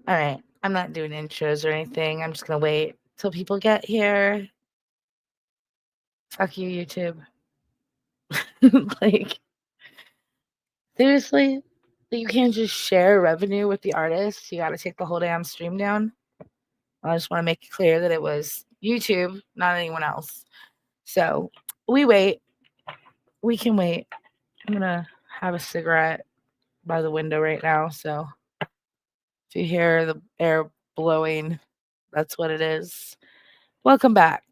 All right. I'm not doing intros or anything. I'm just gonna wait till people get here. Fuck you, YouTube. Like, seriously? You can't just share revenue with the artist. You gotta take the whole damn stream down. I just want to make it clear that it was YouTube, not anyone else. So we wait. We can wait. I'm gonna have a cigarette by the window right now. So if you hear the air blowing, that's what it is. Welcome back.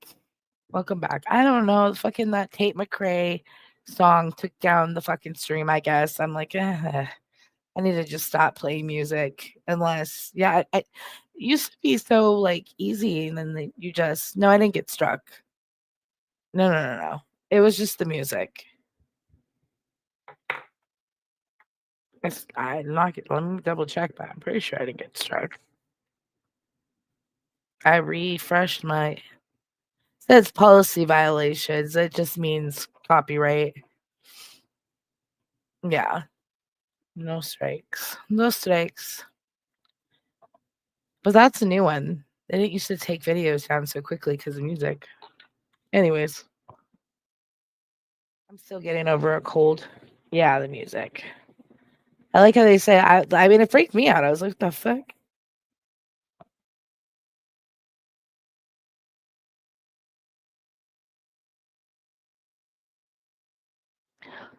Welcome back. I don't know. Fucking that Tate McRae song took down the fucking stream, I guess. I'm like, I need to just stop playing music unless, yeah, it used to be so like easy. And then you just, no, I didn't get struck. No, no, no, no. It was just the music. I'm not get, let me double check that. I'm pretty sure I didn't get struck. I refreshed my, says policy violations. It just means copyright. Yeah. No strikes. No strikes. But that's a new one. They didn't used to take videos down so quickly because of music. Anyways, I'm still getting over a cold. Yeah, the music. I like how they say, I mean, it freaked me out. I was like, the fuck?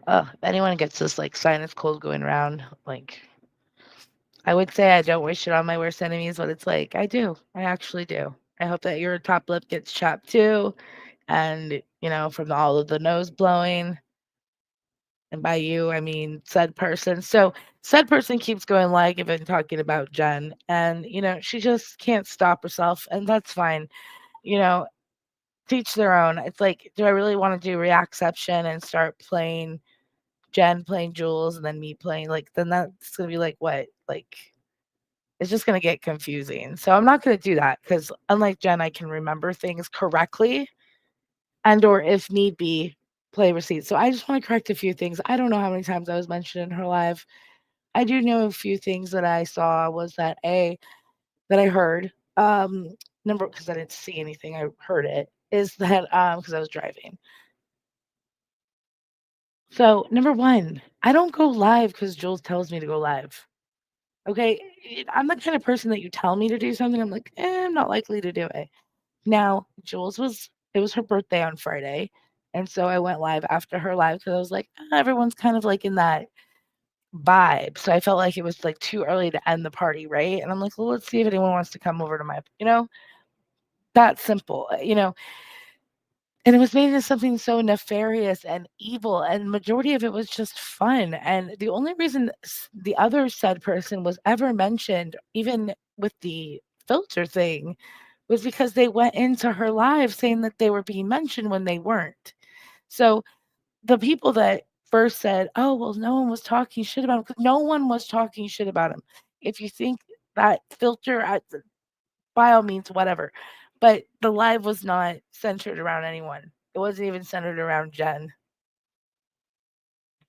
If anyone gets this like sinus cold going around, like, I would say I don't wish it on my worst enemies, but it's like, I do. I actually do. I hope that your top lip gets chopped too. And, from all of the nose blowing. And by you, I mean said person. So said person keeps going like I've been talking about Jen. And, she just can't stop herself. And that's fine. You know, teach their own. It's like, do I really want to do Reactception and start playing Jen playing Jules and then me playing then that's gonna be like what? Like it's just gonna get confusing. So I'm not gonna do that because unlike Jen, I can remember things correctly and or if need be, play receipts. So I just want to correct a few things. I don't know how many times I was mentioned in her live. I do know a few things that I saw was that that I heard, number because I didn't see anything, I heard it, is that because I was driving. So number one, I don't go live because Jules tells me to go live. Okay. I'm the kind of person that you tell me to do something, I'm like, I'm not likely to do it. Now, it was her birthday on Friday. And so I went live after her live because I was like, everyone's kind of like in that vibe. So I felt like it was like too early to end the party, right? And I'm like, well, let's see if anyone wants to come over to that simple, And it was made into something so nefarious and evil, and majority of it was just fun. And the only reason the other said person was ever mentioned, even with the filter thing, was because they went into her live saying that they were being mentioned when they weren't. So the people that first said, "Oh, well, no one was talking shit about him," 'cause no one was talking shit about him. If you think that filter, by all means, whatever. But the live was not centered around anyone. It wasn't even centered around Jen,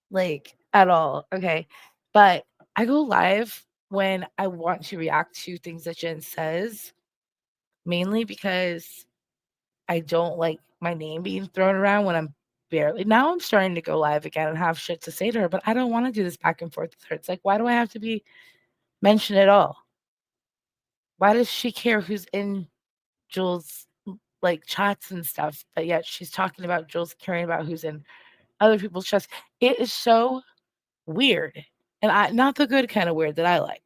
like at all. Okay. But I go live when I want to react to things that Jen says, mainly because I don't like my name being thrown around when I'm barely. Now I'm starting to go live again and have shit to say to her, but I don't want to do this back and forth with her. It's like, why do I have to be mentioned at all? Why does she care who's in Jules' like chats and stuff, but yet she's talking about Jules caring about who's in other people's chats? It is so weird. And not the good kind of weird that I like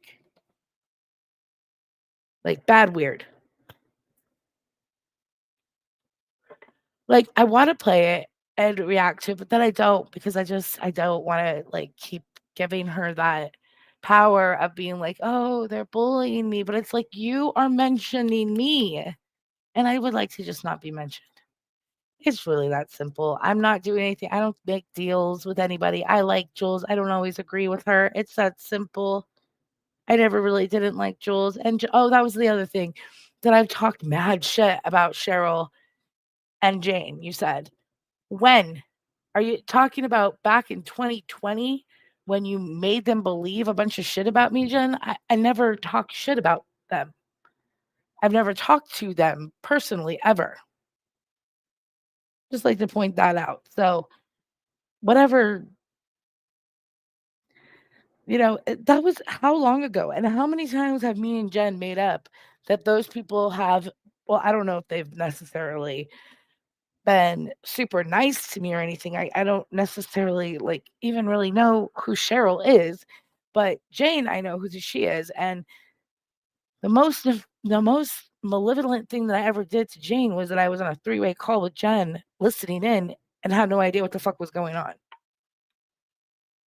bad weird. Like I want to play it and react to it, but then I don't because I don't want to like keep giving her that power of being like, oh, they're bullying me. But it's like you are mentioning me. And I would like to just not be mentioned. It's really that simple. I'm not doing anything. I don't make deals with anybody. I like Jules. I don't always agree with her. It's that simple. I never really didn't like Jules. And oh, that was the other thing that I've talked mad shit about Cheryl and Jane. You said, when are you talking about back in 2020 when you made them believe a bunch of shit about me, Jen? I never talked shit about them. I've never talked to them personally ever. Just like to point that out. So, whatever, that was how long ago? And how many times have me and Jen made up that those people have, well, I don't know if they've necessarily been super nice to me or anything. I don't necessarily, like, even really know who Cheryl is, but Jane, I know who she is, and the most malevolent thing that I ever did to Jane was that I was on a three-way call with Jen, listening in, and had no idea what the fuck was going on.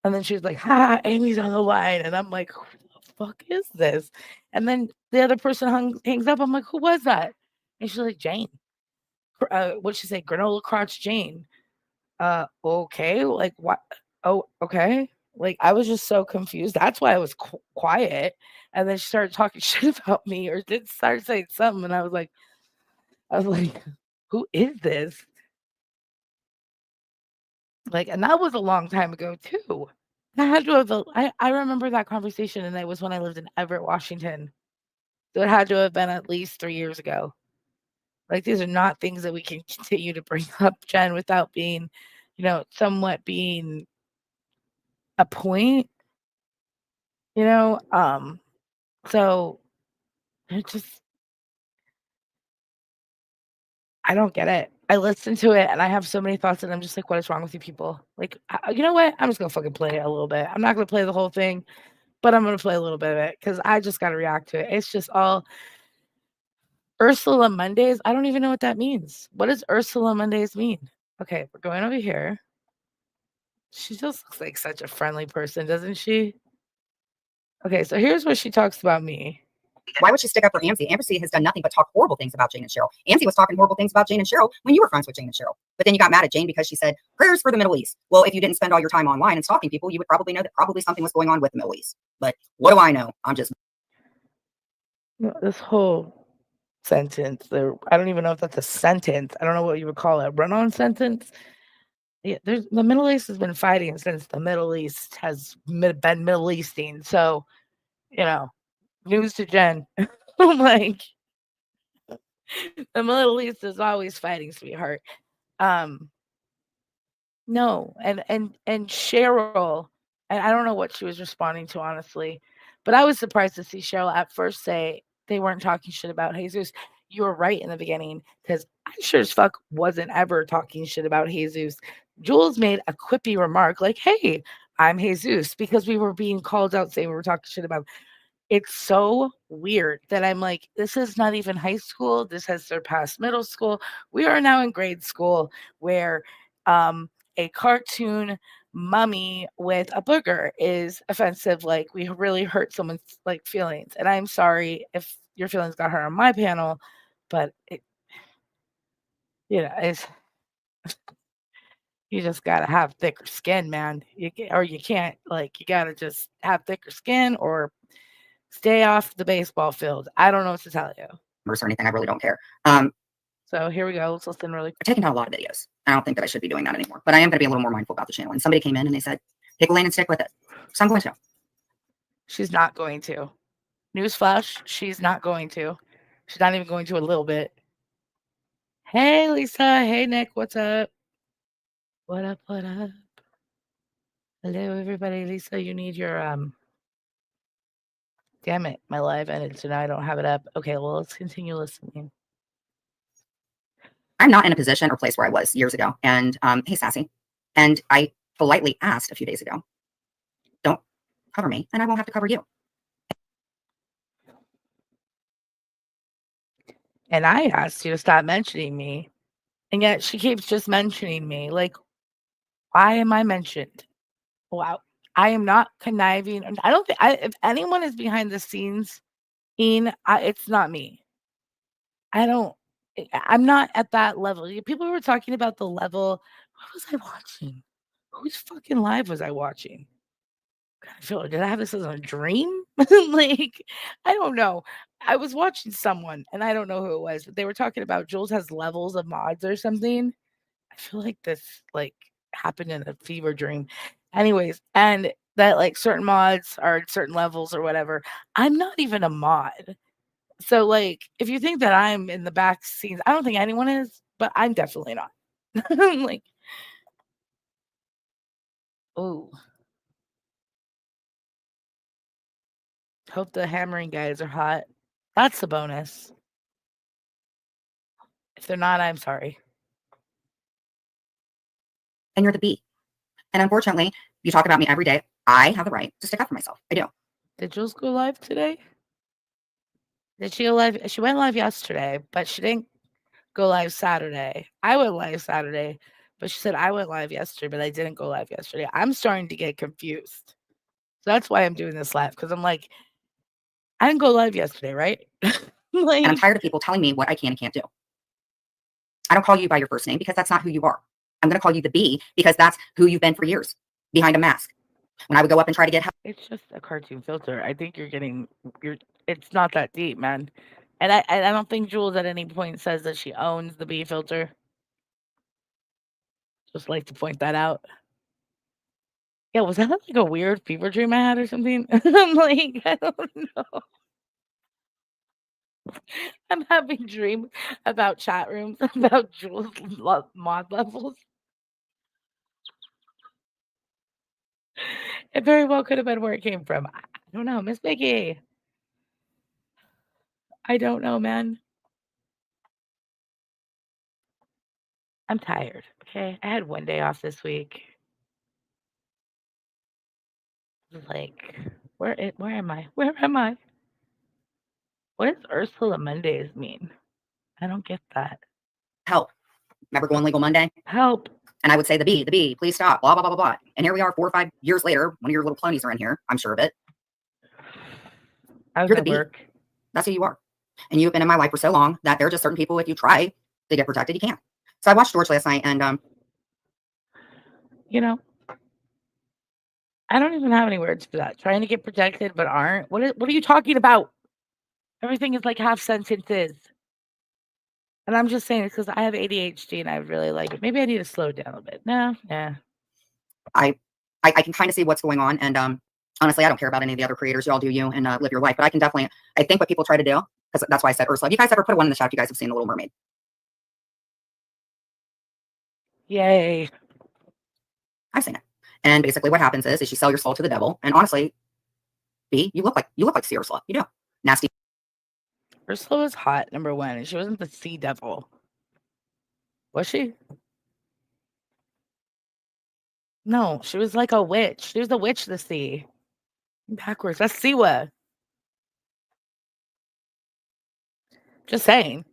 And then she was like, "Ha, Amy's on the line," and I'm like, "Who the fuck is this?" And then the other person hangs up. I'm like, "Who was that?" And she's like, "Jane." What'd she say? "Granola crotch Jane." Okay, like, what? Oh, okay. Like, I was just so confused. That's why I was quiet. And then she started talking shit about me or did start saying something, and I was like, "Who is this?" Like, and that was a long time ago too. I had to have I remember that conversation, and it was when I lived in Everett, Washington. So it had to have been at least 3 years ago. Like, these are not things that we can continue to bring up, Jen, without being, somewhat being a point, you know? So it just I don't get it. I listen to it, and I have so many thoughts, and I'm just like, "What is wrong with you people?" Like, you know what? I'm just gonna fucking play it a little bit. I'm not gonna play the whole thing, but I'm gonna play a little bit of it because I just gotta react to it. It's just all Ursula Mondays. I don't even know what that means. What does Ursula Mondays mean? Okay, we're going over here. She just looks like such a friendly person, doesn't she? Okay, so here's what she talks about me. Why would she stick up for Amzi? Amzi has done nothing but talk horrible things about Jane and Cheryl. Amzi was talking horrible things about Jane and Cheryl when you were friends with Jane and Cheryl. But then you got mad at Jane because she said prayers for the Middle East. Well, if you didn't spend all your time online and stalking people, you would probably know that probably something was going on with the Middle East. But what do I know? I'm just This whole sentence, I don't even know if that's a sentence. I don't know what you would call a run-on sentence. Yeah, the Middle East has been fighting since the Middle East has been Middle Easting. So, you know, news to Jen. I'm like, the Middle East is always fighting, sweetheart. Um, no, and Cheryl, and I don't know what she was responding to, honestly, but I was surprised to see Cheryl at first say they weren't talking shit about Jesus. You were right in the beginning because I sure as fuck wasn't ever talking shit about Jesus. Jules made a quippy remark like, "Hey, I'm Jesus," because we were being called out saying we were talking shit about. It's so weird that I'm like, this is not even high school. This has surpassed middle school. We are now in grade school where a cartoon mummy with a booger is offensive. Like, we really hurt someone's like feelings. And I'm sorry if your feelings got hurt on my panel, but it's you just gotta have thicker skin, man. Or you can't, like, you gotta just have thicker skin or stay off the baseball field. I don't know what to tell you. or anything. I really don't care. So here we go. Let's listen really quick. I've taken down a lot of videos. I don't think that I should be doing that anymore. But I am going to be a little more mindful about the channel. And somebody came in and they said, pick a lane and stick with it. So I'm going to. She's not going to. Newsflash, she's not going to. She's not even going to a little bit. Hey, Lisa. Hey, Nick. What's up? What up? What up? Hello, everybody. Lisa, you need your damn it, my live ended, so now I don't have it up. Okay, well, let's continue listening. I'm not in a position or place where I was years ago. And hey, Sassy. And I politely asked a few days ago, don't cover me and I won't have to cover you. And I asked you to stop mentioning me. And yet she keeps just mentioning me. Like, why am I mentioned? Wow. I am not conniving. I don't think if anyone is behind the scenes, it's not me. I'm not at that level. People were talking about the level. What was I watching? Whose fucking live was I watching? Did I have this as a dream? Like, I don't know. I was watching someone, and I don't know who it was, but they were talking about Jules has levels of mods or something. I feel like this, like, happened in a fever dream. Anyways, and that, like, certain mods are at certain levels or whatever. I'm not even a mod. So, like, if you think that I'm in the back scenes, I don't think anyone is, but I'm definitely not. I'm like, oh, hope the hammering guys are hot. That's the bonus. If they're not, I'm sorry. And you're the B. And unfortunately, you talk about me every day. I have the right to stick up for myself. I do. Did Jules go live today? Did she go live? She went live yesterday, but she didn't go live Saturday. I went live Saturday, but she said I went live yesterday, but I didn't go live yesterday. I'm starting to get confused. So that's why I'm doing this live, because I'm like, I didn't go live yesterday, right? And I'm Like, tired of people telling me what I can and can't do. I don't call you by your first name because that's not who you are. I'm going to call you the B because that's who you've been for years behind a mask. When I would go up and try to get help, it's just a cartoon filter. I think you're it's not that deep, man. And I don't think Jules at any point says that she owns the B filter. Just like to point that out. Yeah, was that like a weird fever dream I had or something? I'm like, I don't know. I'm having dreams about chat rooms, about Jules mod levels. It very well could have been where it came from. I don't know, Miss Vicky. I don't know, man. I'm tired. Okay, I had one day off this week. Like, where am I? Where am I? What does Ursula Mondays mean? I don't get that. help. Remember going legal Monday? Help. And I would say the B, please stop, blah, blah, blah, blah, blah. And here we are 4 or 5 years later. One of your little clonies are in here. I'm sure of it. I was You're the at B. work. That's who you are. And you've been in my life for so long that there are just certain people, if you try to get protected, you can't. So I watched George last night and You know, I don't even have any words for that. Trying to get protected but aren't. What are you talking about? Everything is like half sentences. And I'm just saying it's because I have ADHD and I really like it. Maybe I need to slow down a bit. No, yeah. I can kind of see what's going on. And honestly, I don't care about any of the other creators. Y'all do you and live your life. But I can definitely, I think what people try to do, because that's why I said Ursula. Have you guys ever put one in the chat? If you guys have seen The Little Mermaid? Yay. I've seen it. And basically, what happens is you sell your soul to the devil. And honestly, B, you look like Sea Ursula. You do. Nasty. Ursula was hot, number one, and she wasn't the sea devil. Was she? No, she was like a witch. She was the witch of the sea. Backwards. That's Siwa. Just saying.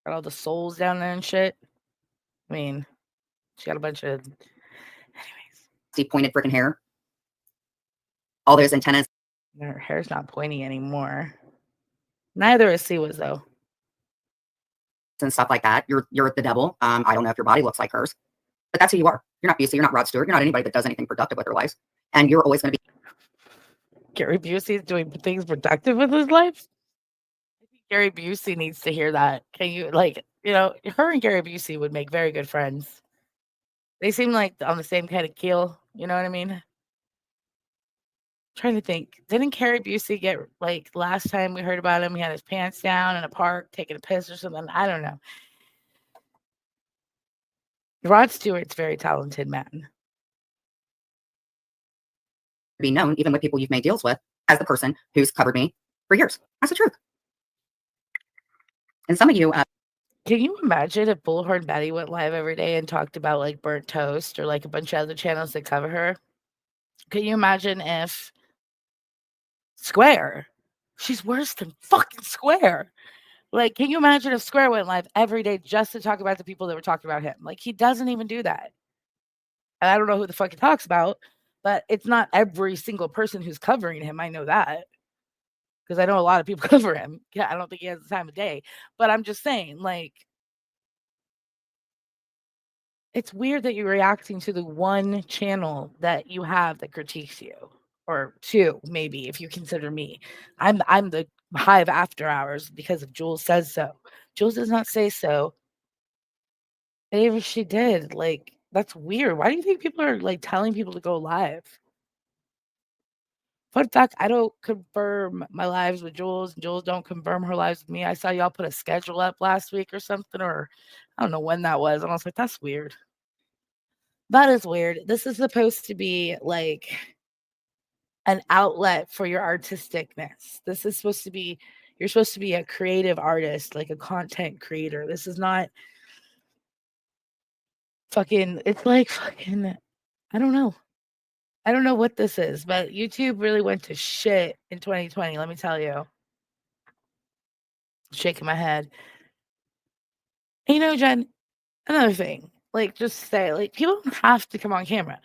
Got all the souls down there and shit. I mean, she got a bunch of. Anyways, Pointed freaking hair. All those antennas her hair's not pointy anymore. Neither is Siwa's, though. and stuff like that. You're the devil. I don't know if your body looks like hers, but that's who you are. You're not Busey. You're not Rod Stewart. You're not anybody that does anything productive with their lives. And you're always going to be. Gary Busey is doing things productive with his life. I think Gary Busey needs to hear that. Can you, like, her and Gary Busey would make very good friends. They seem like on the same kind of keel. You know what I mean? Trying to think. Didn't Gary Busey get, like, last time we heard about him, he had his pants down in a park taking a piss or something? I don't know. Rod Stewart's a very talented man. Be known, even with people you've made deals with, as the person who's covered me for years. That's the truth. And some of you, Can you imagine if Bullhorn Betty went live every day and talked about like burnt toast or like a bunch of other channels that cover her? Can you imagine if Square, she's worse than fucking Square. Like, can you imagine if Square went live every day just to talk about the people that were talking about him? Like, he doesn't even do that. And I don't know who the fuck he talks about, but it's not every single person who's covering him. I know that because I know a lot of people cover him. Yeah, I don't think he has the time of day, but I'm just saying, like, it's weird that you're reacting to the one channel that you have that critiques you, or two, maybe, if you consider me. I'm the Hive After Hours because if Jules says so. Jules does not say so. And even if she did, like, that's weird. Why do you think people are like telling people to go live? What the fuck? I don't confirm my lives with Jules, and Jules don't confirm her lives with me. I saw y'all put a schedule up last week or something, or I don't know when that was, and I was like, "That's weird." That is weird. This is supposed to be, like, an outlet for your artisticness. This is supposed to be you're supposed to be a creative artist, like a content creator. This is not fucking it's like fucking I don't know. I don't know what this is, but YouTube really went to shit in 2020, let me tell you. Shaking my head. And Jen, another thing, like, just say, like, people don't have to come on camera.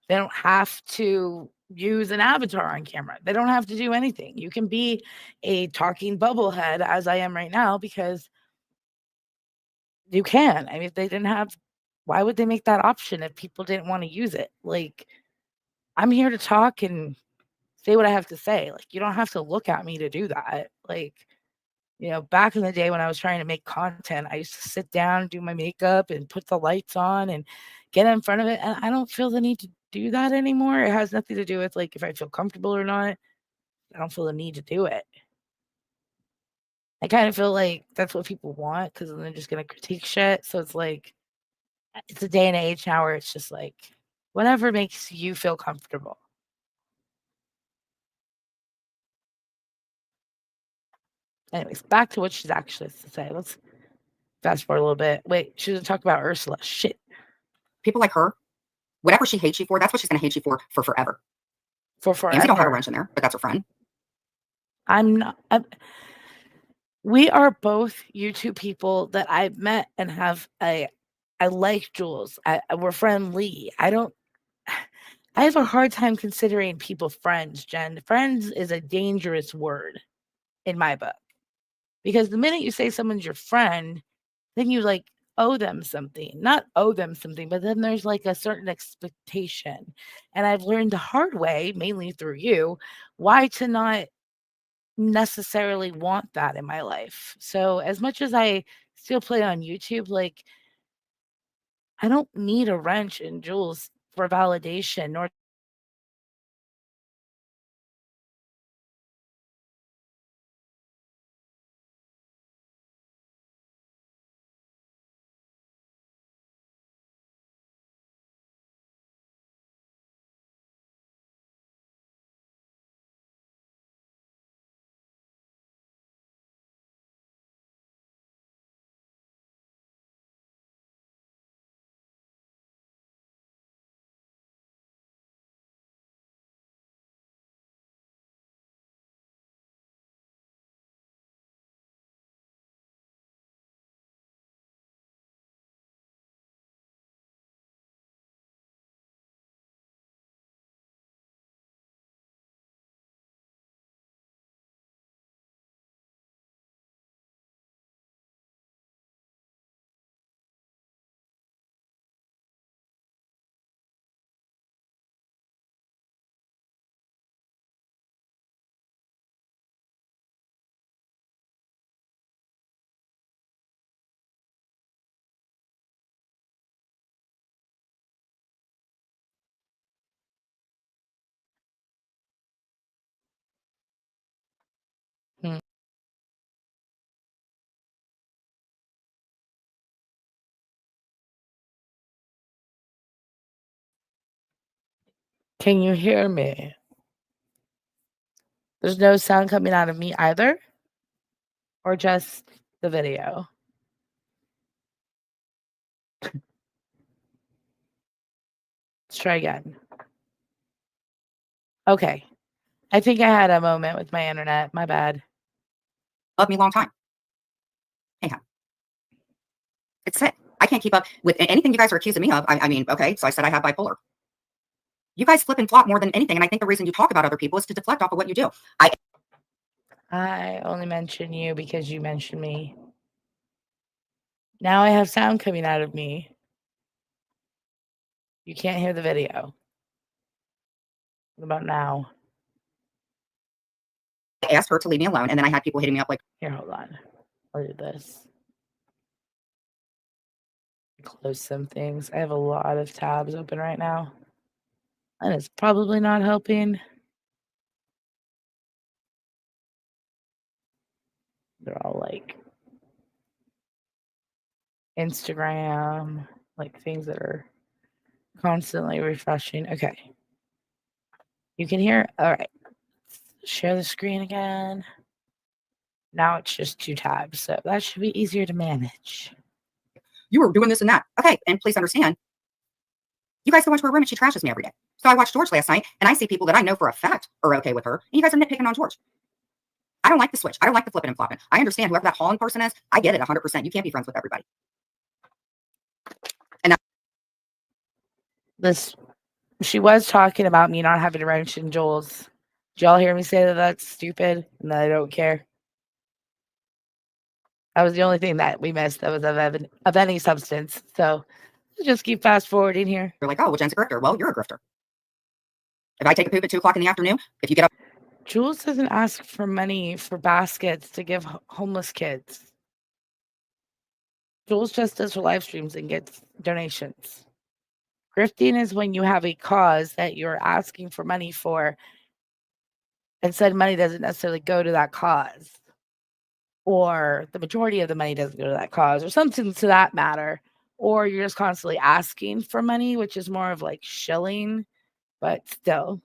They don't have to use an avatar on camera. They don't have to do anything. You can be a talking bubblehead as I am right now because you can. I mean, if they didn't have why would they make that option if people didn't wanna use it? Like, I'm here to talk and say what I have to say. Like, you don't have to look at me to do that. Like, back in the day when I was trying to make content, I used to sit down, do my makeup, and put the lights on and get in front of it. And I don't feel the need to do that anymore. It has nothing to do with like if I feel comfortable or not. I don't feel the need to do it. I kind of feel like that's what people want because then they're just gonna critique shit. So it's like it's a day and age now where it's just like whatever makes you feel comfortable. Anyways, back to what she's actually has to say. Let's fast forward a little bit. Wait, she doesn't talk about Ursula. Shit. People like her, whatever she hates you for, that's what she's going to hate you for forever. For forever. Amzi don't have a wrench in there, but that's her friend. I'm not. We are both YouTube people that I've met and have I like Jules. We're friendly. I have a hard time considering people friends, Jen. Friends is a dangerous word in my book. Because the minute you say someone's your friend, then you like owe them something. Not owe them something, but then there's like a certain expectation. And I've learned the hard way, mainly through you, why to not necessarily want that in my life. So as much as I still play on YouTube, like I don't need a wrench in Jules for validation nor Hmm. Can you hear me? There's no sound coming out of me either? Or just the video? Let's try again. Okay. I think I had a moment with my internet. My bad. Loved me a long time. Anyhow, it's it. I can't keep up with anything you guys are accusing me of. I mean, okay, so I said I have bipolar. You guys flip and flop more than anything, and I think the reason you talk about other people is to deflect off of what you do. I only mention you because you mentioned me. Now I have sound coming out of me. You can't hear the video. What about now? asked her to leave me alone, and then I had people hitting me up like, Here, hold on. I'll do this. Close some things. I have a lot of tabs open right now. And it's probably not helping. like Instagram, like things that are constantly refreshing. Okay. You can hear? All right. Share the screen again. Now it's just 2 tabs, so that should be easier to manage. You were doing this and that. Okay, and please understand, you guys go into her room and she trashes me every day. So I watched George last night, and I see people that I know for a fact are okay with her, and you guys are nitpicking on George. I don't like the switch. I don't like the flipping and flopping. I understand whoever that Holland person is. I get it 100%. You can't be friends with everybody. And she was talking about me not having a wrench in Joel's. Did y'all hear me say that that's stupid and that I don't care? That was the only thing that we missed that was of any substance. So just keep fast forwarding here. you're like, oh, well, Jen's a grifter. Well, you're a grifter. If I take a poop at 2 o'clock in the afternoon, if you get up, Jules doesn't ask for money for baskets to give homeless kids. Jules just does her live streams and gets donations. Grifting is when you have a cause that you're asking for money for, and said money doesn't necessarily go to that cause, or the majority of the money doesn't go to that cause, or something to that matter, or you're just constantly asking for money, which is more of like shilling, but still.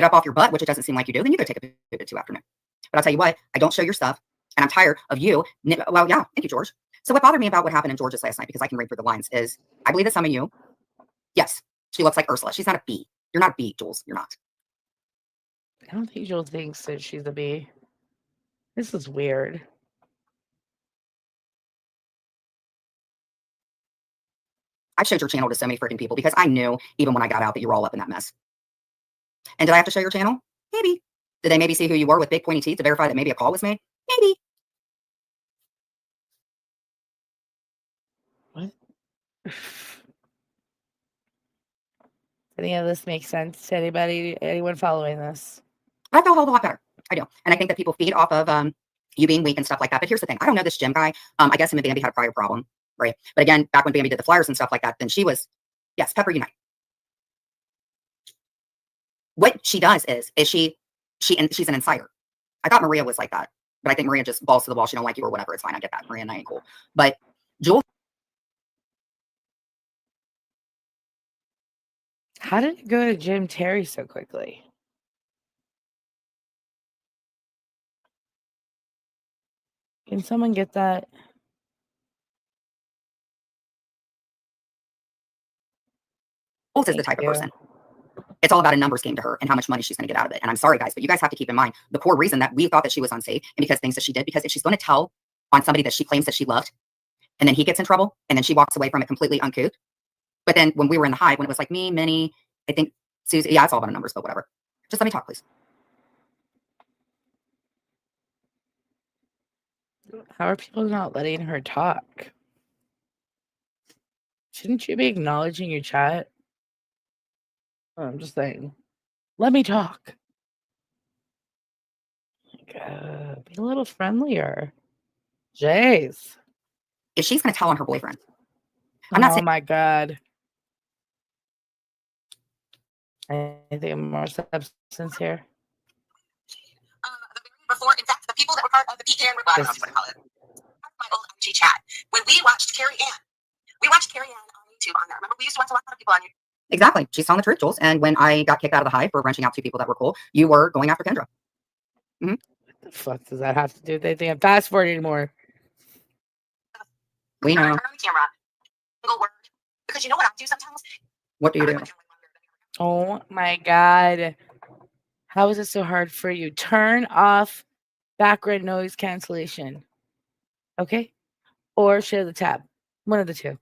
get up off your butt, which it doesn't seem like you do, then you go take a poop at 2 afternoon. But I'll tell you what, I don't show your stuff, and I'm tired of you. Well, yeah, thank you, George. So what bothered me about what happened in George's last night, because I can read through the lines, is I believe that some of you, yes, she looks like Ursula. She's not a bee. You're not a bee, Jules. You're not. I don't think Jules thinks that she's a bee. This is weird. I've showed your channel to so many freaking people because I knew even when I got out that you were all up in that mess. And did I have to show your channel? Maybe. Did they maybe see who you were with big pointy teeth to verify that maybe a call was made? Maybe. What? Any of this makes sense to anybody? Anyone following this? I feel a whole lot better. I do. And I think that people feed off of you being weak and stuff like that. But here's the thing. I don't know this Jim guy. I guess him and Bambi had a prior problem, right? But again, back when Bambi did the flyers and stuff like that, then she was, yes, Pepper Unite. What she does is she's an insider. I thought Maria was like that. But I think Maria just balls to the wall. She don't like you or whatever. It's fine. I get that. Maria and I ain't cool. But Jules. How did it go to Jim Terry so quickly? Can someone get that? Jules is the type of person. It's all about a numbers game to her and how much money she's going to get out of it. And I'm sorry, guys, but you guys have to keep in mind the core reason that we thought that she was unsafe and because things that she did, because if she's going to tell on somebody that she claims that she loved and then he gets in trouble and then she walks away from it completely uncouth. But then when we were in the hive, when it was like me, Minnie, I think Susie, yeah, it's all about numbers, but whatever. Just let me talk, please. How are people not letting her talk? Shouldn't you be acknowledging your chat? I'm just saying. Let me talk. Like, be a little friendlier. Jace. If she's going to tell on her boyfriend. I'm not saying. Oh my God. Anything more substance here? Before, in fact, the people that were part of the PKN I don't know what to call it. My old IG chat. When we watched Carrie Ann on YouTube on there. Remember, we used to watch a lot of people on YouTube. Exactly. She's telling the truth, Jules. And when I got kicked out of the hive for wrenching out 2 people that were cool, you were going after Kendra. What the fuck does that have to do with anything? I'm fast forwarding anymore. We know. Turn on the camera. Single word. Because you know what I do sometimes? What do you do? Oh my God. How is it so hard for you? Turn off background noise cancellation. Okay? Or share the tab. One of the two.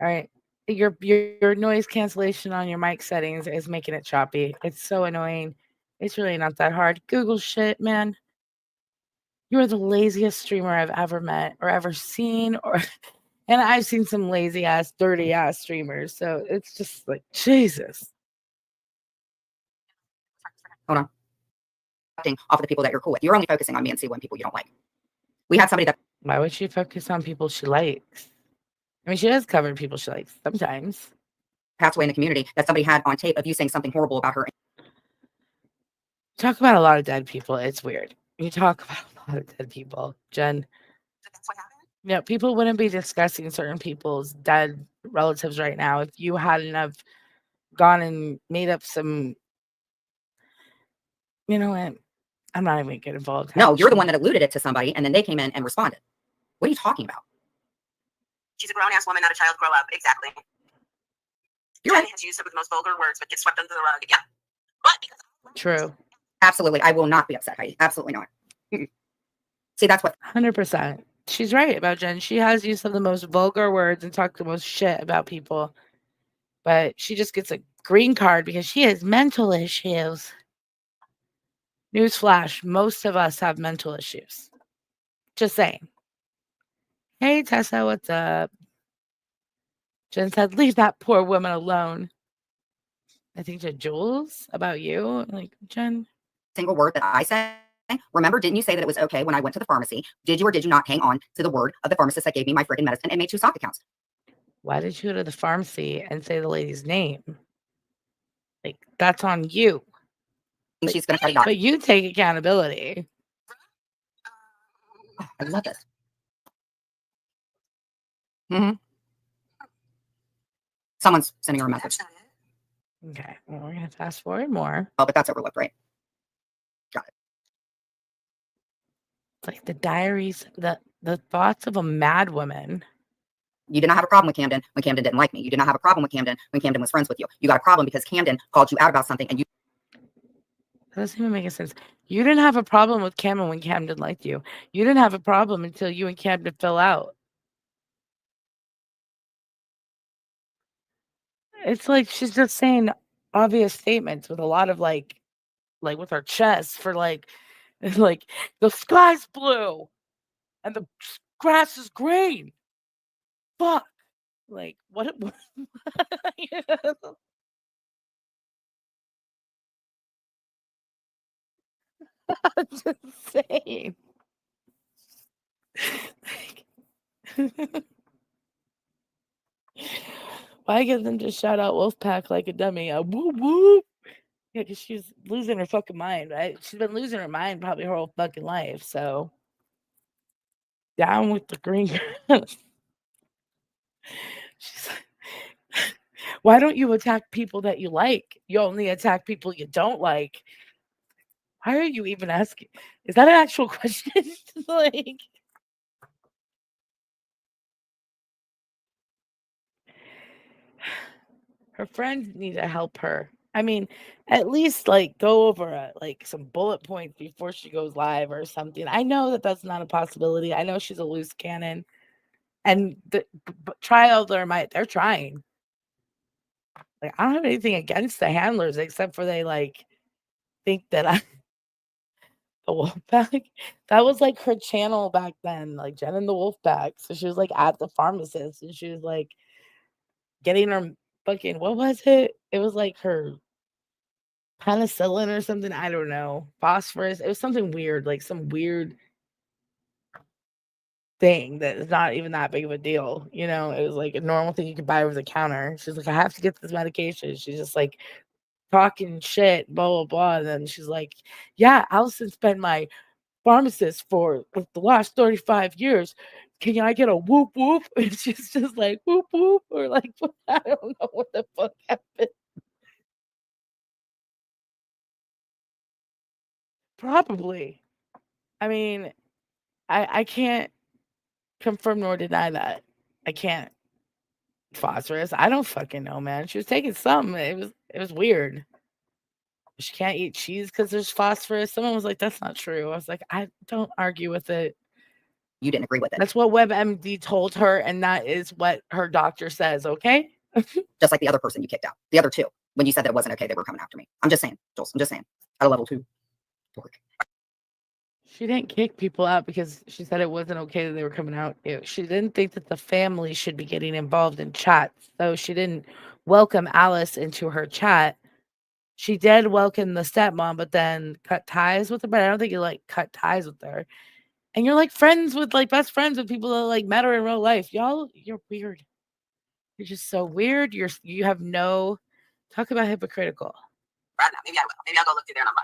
All right. Your noise cancellation on your mic settings is making it choppy. It's so annoying. It's really not that hard. Google shit, man. You are the laziest streamer I've ever met or ever seen, and I've seen some lazy ass, dirty ass streamers. So it's just like Jesus. Hold on. Off of the people that you're cool with. You're only focusing on me and C1 people you don't like. We had somebody that. Why would she focus on people she likes? I mean, she does cover people she likes sometimes. Passed away in the community that somebody had on tape of you saying something horrible about her. Talk about a lot of dead people. It's weird. You talk about a lot lot of dead people, Jen. So that's what happened. Yeah, people wouldn't be discussing certain people's dead relatives right now if you hadn't have gone and made up some. You know what? I'm not even gonna get involved. No, you're the one that alluded it to somebody, and then they came in and responded. What are you talking about? She's a grown ass woman, not a child. Grow up. Exactly. You're Jen right. has used some of the most vulgar words, but gets swept under the rug. Yeah. But because True, Absolutely. I will not be upset, Heidi. Absolutely not. Mm-mm. See, that's what 100%. She's right about Jen. She has used some of the most vulgar words and talked the most shit about people, but she just gets a green card because she has mental issues. Newsflash: most of us have mental issues. Just saying. Hey Tessa, what's up? Jen said, "Leave that poor woman alone." I think to Jules about you, like Jen. single word that I said. Remember, didn't you say that it was okay when I went to the pharmacy? Did you or did you not hang on to the word of the pharmacist that gave me my freaking medicine and made 2 stock accounts? Why did you go to the pharmacy and say the lady's name? Like that's on you. And she's going to cut it off. But you take accountability. Oh, I love this. Mm-hmm. Someone's sending her a message. that's not it. Okay, well, we're gonna fast forward more. Oh, but that's overlooked, right? It's like the diaries, the thoughts of a mad woman. You did not have a problem with Camden when Camden didn't like me. You did not have a problem with Camden when Camden was friends with you. You got a problem because Camden called you out about something and you That doesn't even make any sense. You didn't have a problem with Camden when Camden liked you. You didn't have a problem until you and Camden fell out. It's like she's just saying obvious statements with a lot of like with her chest for like like the sky's blue and the grass is green. Fuck. Like what? I'm just saying. Why get them to shout out Wolfpack like a dummy? Whoop whoop. Yeah, because she's losing her fucking mind, right? She's been losing her mind probably her whole fucking life. So down with the green grass. She's like, why don't you attack people that you like? You only attack people you don't like. Why are you even asking? Is that an actual question? Like, her friends need to help her. I mean, at least like go over like some bullet points before she goes live or something. I know that that's not a possibility. I know she's a loose cannon, and trial they're trying. Like I don't have anything against the handlers except for they like think that I the Wolfpack. That was like her channel back then, like Jen and the Wolfpack. So she was like at the pharmacist and she was like getting her fucking what was it? It was like her penicillin or something. I don't know. Phosphorus. It was something weird, like some weird thing that is not even that big of a deal. You know, it was like a normal thing you could buy over the counter. She's like, I have to get this medication. She's just like talking shit, blah, blah, blah. And then she's like, yeah, Allison's been my pharmacist for like, the last 35 years. Can I get a whoop whoop? And she's just like, whoop whoop. Or like, I don't know what the fuck happened. Probably. I mean, I can't confirm nor deny that. I can't. Phosphorus. I don't fucking know, man. She was taking something. It was weird. She can't eat cheese because there's phosphorus. Someone was like, that's not true. I was like, I don't argue with it. you didn't agree with it. That's what WebMD told her, and that is what her doctor says, okay? Just like the other person you kicked out. The other 2. When you said that it wasn't okay, they were coming after me. I'm just saying, Jules. I'm just saying. At a level 2. Dork. She didn't kick people out because she said it wasn't okay that they were coming out. She didn't think that the family should be getting involved in chats. So she didn't welcome Alice into her chat. She did welcome the stepmom, but then cut ties with her. But I don't think you like cut ties with her. And you're like friends with like best friends with people that like met her in real life. Y'all, you're weird. You're just so weird. You have no talk about hypocritical. I don't know. Maybe I will. Maybe I'll go look through their number.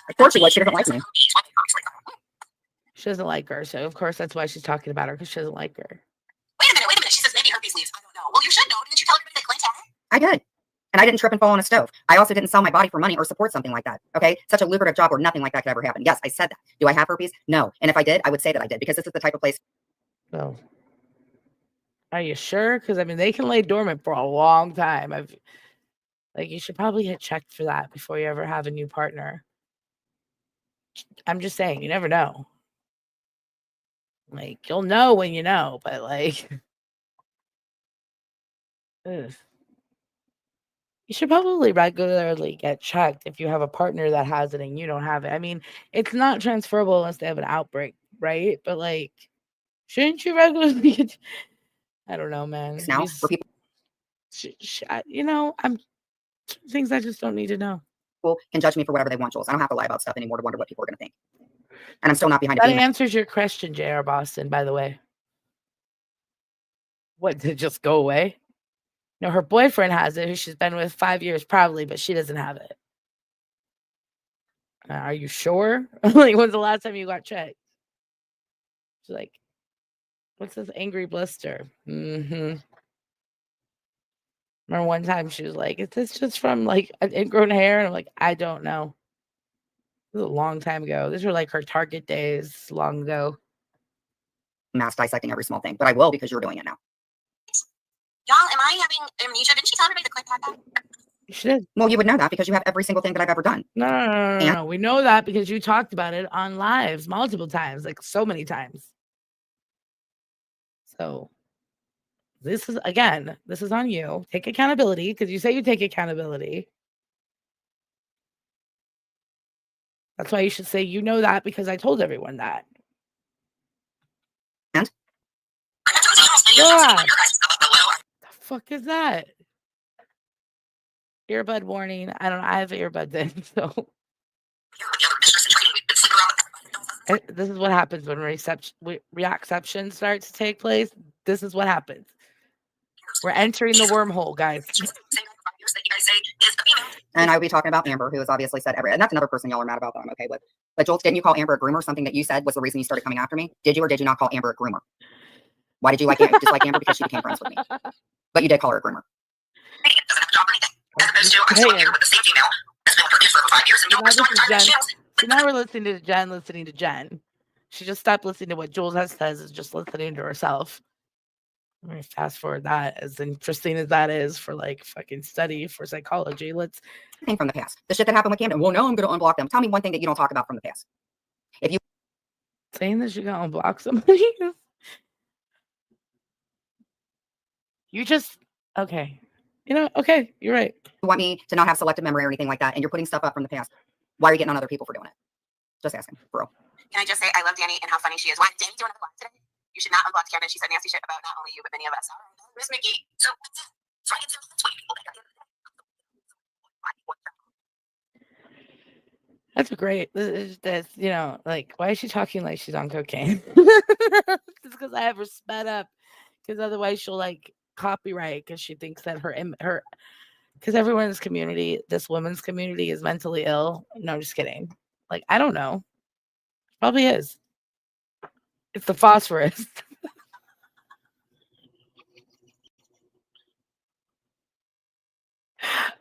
Of course she was. She doesn't like me. She doesn't like her, so of course that's why she's talking about her, because she doesn't like her. Wait a minute. She says maybe herpes leaves. I don't know. Well, you should know. Didn't you tell everybody that Clint had it? I did. And I didn't trip and fall on a stove. I also didn't sell my body for money or support something like that. Okay. Such a lucrative job where nothing like that could ever happen. Yes, I said that. Do I have herpes? No. And if I did, I would say that I did, because this is the type of place. Well, are you sure? Because I mean, they can lay dormant for a long time. You should probably get checked for that before you ever have a new partner. I'm just saying, you never know. Like, you'll know when you know, but like, ugh. You should probably regularly get checked if you have a partner that has it and you don't have it. I mean, it's not transferable unless they have an outbreak, right? But like, shouldn't you regularly get? I don't know, man. Now, where people I'm things I just don't need to know. can judge me for whatever they want, Jules. I don't have to lie about stuff anymore to wonder what people are going to think. And I'm still not behind a That beam. answers your question, JR Boston, by the way. What, did it just go away? No, her boyfriend has it, who she's been with 5 years probably, but she doesn't have it. Are you sure? Like, when's the last time you got checked? She's like, what's this angry blister? Remember one time she was like, is this just from like an ingrown hair? And I'm like, I don't know. This was a long time ago. These were like her Target days long ago. Mass dissecting every small thing, but I will, because you're doing it now. Y'all, am I having amnesia? Didn't she tell everybody that Clint had that? She did. Well, you would know that because you have every single thing that I've ever done. No. We know that because you talked about it on lives multiple times, like so many times. So this is on you. Take accountability, because you say you take accountability. That's why you should say, you know that because I told everyone that. And? Yeah. The fuck is that? Earbud warning. I don't know. I have earbuds in, so. This is what happens when reacception starts to take place. This is what happens. We're entering the wormhole, guys. And I would be talking about Amber, who has obviously said and that's another person y'all are mad about that I'm okay with. But Joel, didn't you call Amber a groomer? Something that you said was the reason you started coming after me? Did you or did you not call Amber a groomer? Why did you dislike Amber? Because she became friends with me. But you did call her a groomer. So now we're listening to Jen. She just stopped listening to what Jules says, is just listening to herself. Let me fast forward that, as interesting as that is for like fucking study for psychology. Let's thing from the past. The shit that happened with Camden. Well, no, I'm going to unblock them. Tell me one thing that you don't talk about from the past. If you saying that you're going to unblock somebody, you just okay. Okay, you're right. You want me to not have selective memory or anything like that, and you're putting stuff up from the past. Why are you getting on other people for doing it? Just asking, bro. Can I just say I love Danny and how funny she is? Why did Danny do another live today? You should not unblock Kevin. She said nasty shit about not only you, but many of us. All right, Miss Mickey. So I get some people that That's great. That's like, why is she talking like she's on cocaine? It's because I have her sped up. Because otherwise she'll like copyright, because she thinks that her because everyone in this community, this women's community, is mentally ill. No, I'm just kidding. Like, I don't know. Probably is. It's the phosphorus.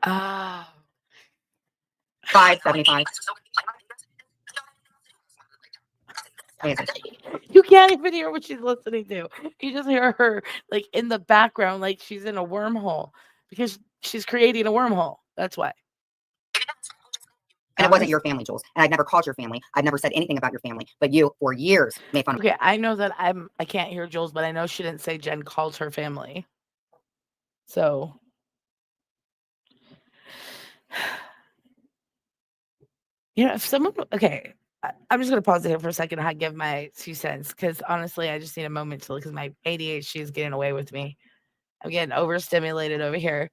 Ah. 575. You can't even hear what she's listening to. You just hear her like in the background, like she's in a wormhole, because she's creating a wormhole. That's why. And it wasn't your family, Jules. And I'd never called your family. I've never said anything about your family. But you, for years, made fun of me. Okay, I know that I can't hear Jules, but I know she didn't say Jen called her family. So if someone, okay, I'm just gonna pause it here for a second and give my 2 cents, because honestly, I just need a moment to, because my ADHD is getting away with me. I'm getting overstimulated over here.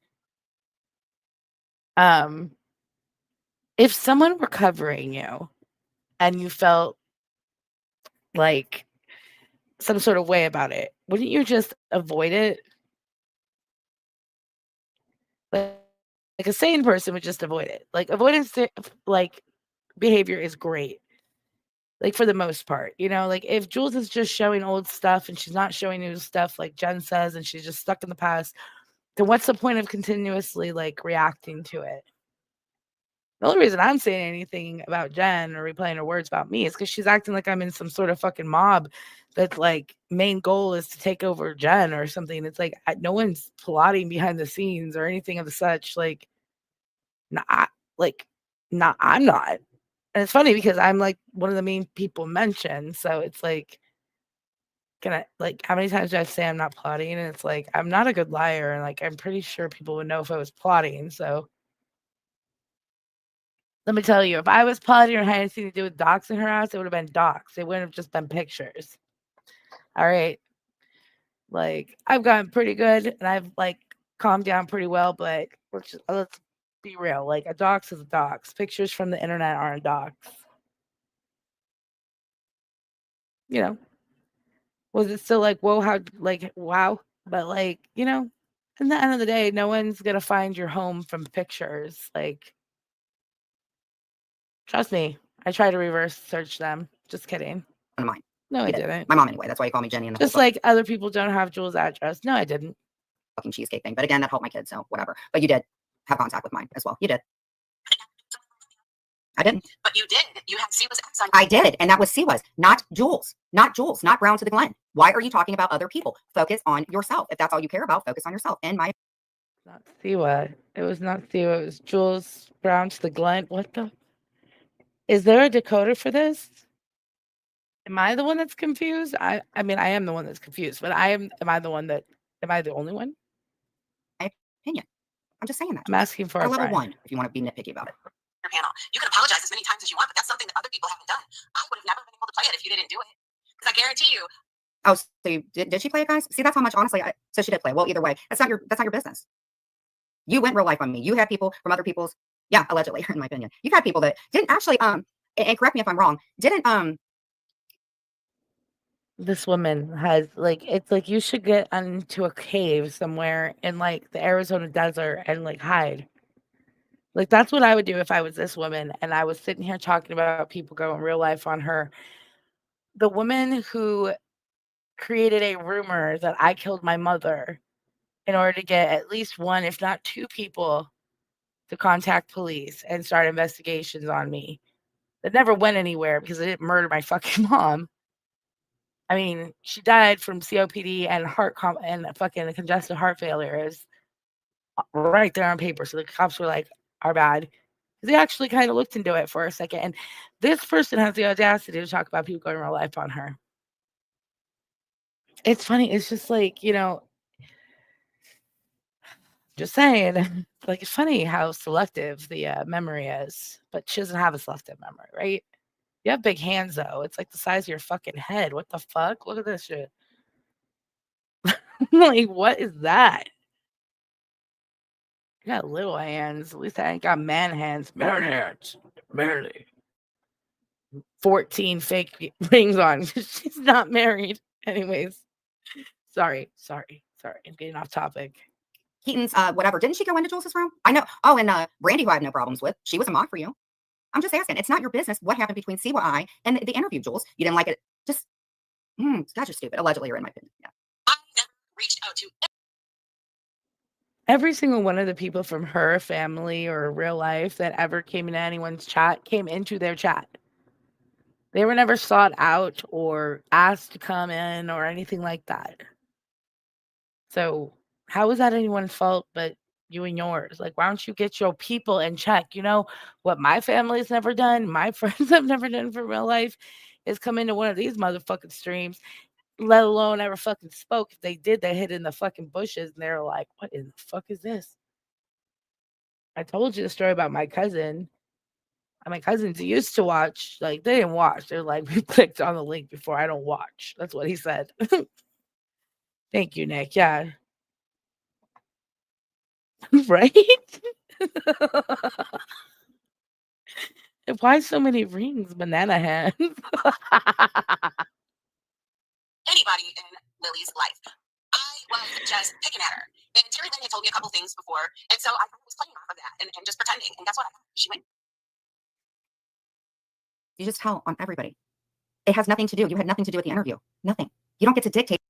If someone were covering you and you felt like some sort of way about it, wouldn't you just avoid it? Like a sane person would just avoid it. Like, avoidance, like, behavior is great. Like, for the most part, like, if Jules is just showing old stuff and she's not showing new stuff like Jen says, and she's just stuck in the past, then what's the point of continuously, like, reacting to it? The only reason I'm saying anything about Jen or replaying her words about me is because she's acting like I'm in some sort of fucking mob that's, like, main goal is to take over Jen or something. It's like, no one's plotting behind the scenes or anything of the such, like, not like, not I'm not. And it's funny because I'm, like, one of the main people mentioned, so it's like, how many times do I say I'm not plotting? And it's like, I'm not a good liar, and, like, I'm pretty sure people would know if I was plotting, so let me tell you, if I was plotting or had anything to do with doxing her ass, it would have been doxed. It wouldn't have just been pictures. All right. Like, I've gotten pretty good and I've, like, calmed down pretty well, but let's be real. Like, a dox is a dox. Pictures from the internet aren't dox. Was it still like, whoa, how, like, wow? But, like, in the end of the day, no one's going to find your home from pictures. Like, trust me, I try to reverse search them. Just kidding. One of mine. No, I You did. didn't. My mom anyway. That's why you call me Jenny. And Just like other people don't have Jules' address. No, I didn't. fucking cheesecake thing. But again, that helped my kids, so whatever. But you did have contact with mine as well. You did. I didn't. But you did. You had Siwa's ex on. I did, and that was Siwa's, not Jules. Not Jules. Not Brown to the Glen. Why are you talking about other people? Focus on yourself. If that's all you care about, focus on yourself. And my Not Siwa. It was not Siwa. It was Jules Brown to the Glen. What the? Is there a decoder for this? Am I the one that's confused? I mean, I am the one that's confused, but am I the only one? opinion. I'm just saying that. I'm asking for a level friend. 1, if you want to be nitpicky about it. Your panel. You can apologize as many times as you want, but that's something that other people haven't done. I would have never been able to play it if you didn't do it. Because I guarantee you. Oh, so you, did she play it, guys? See, that's how much, honestly, so she did play. Well, either way, that's not your business. You went real life on me. You had people from other people's, yeah, allegedly, in my opinion. You've had people that didn't actually, and correct me if I'm wrong, didn't, This woman has, like, it's like you should get into a cave somewhere in, like, the Arizona desert and, like, hide. Like, that's what I would do if I was this woman and I was sitting here talking about people going real life on her. The woman who created a rumor that I killed my mother in order to get at least one, if not two people to contact police and start investigations on me. That never went anywhere because I didn't murder my fucking mom. I mean, she died from COPD and and fucking congestive heart failure is right there on paper. So the cops were like, "Our bad." They actually kind of looked into it for a second. And this person has the audacity to talk about people going real life on her. It's funny. It's just like, just saying. Like, it's funny how selective the memory is, but she doesn't have a selective memory, right? You have big hands, though. It's like the size of your fucking head. What the fuck? Look at this shit. Like, what is that? You got little hands. At least I ain't got man hands. Man hands. Barely. 14 fake rings on. She's not married. Anyways. Sorry. I'm getting off topic. Keaton's, whatever. Didn't she go into Jules's room? I know. Oh, and Brandy, who I have no problems with. She was a mock for you. I'm just asking. It's not your business what happened between CYI and the interview, Jules. You didn't like it. Just, God, you're stupid. Allegedly, you're in my opinion. Yeah. I never reached out to Every single one of the people from her family or real life that ever came into anyone's chat came into their chat. They were never sought out or asked to come in or anything like that. So how is that anyone's fault but you and yours? Like, why don't you get your people in check? You know what my family's never done, my friends have never done for real life is come into one of these motherfucking streams, let alone ever fucking spoke. If they did, they hid in the fucking bushes and they're like, what in the fuck is this? I told you the story about my cousin. And my cousins used to watch, like, they didn't watch. They're like, we clicked on the link before. I don't watch. That's what he said. Thank you, Nick. Yeah. Right? Why so many rings, banana hands? anybody in Lily's life. I was just picking at her. And Terry Lynn had told me a couple things before. And so I was playing off of that and just pretending. And guess what? She went. You just tell on everybody. It has nothing to do. You had nothing to do with the interview. Nothing. You don't get to dictate.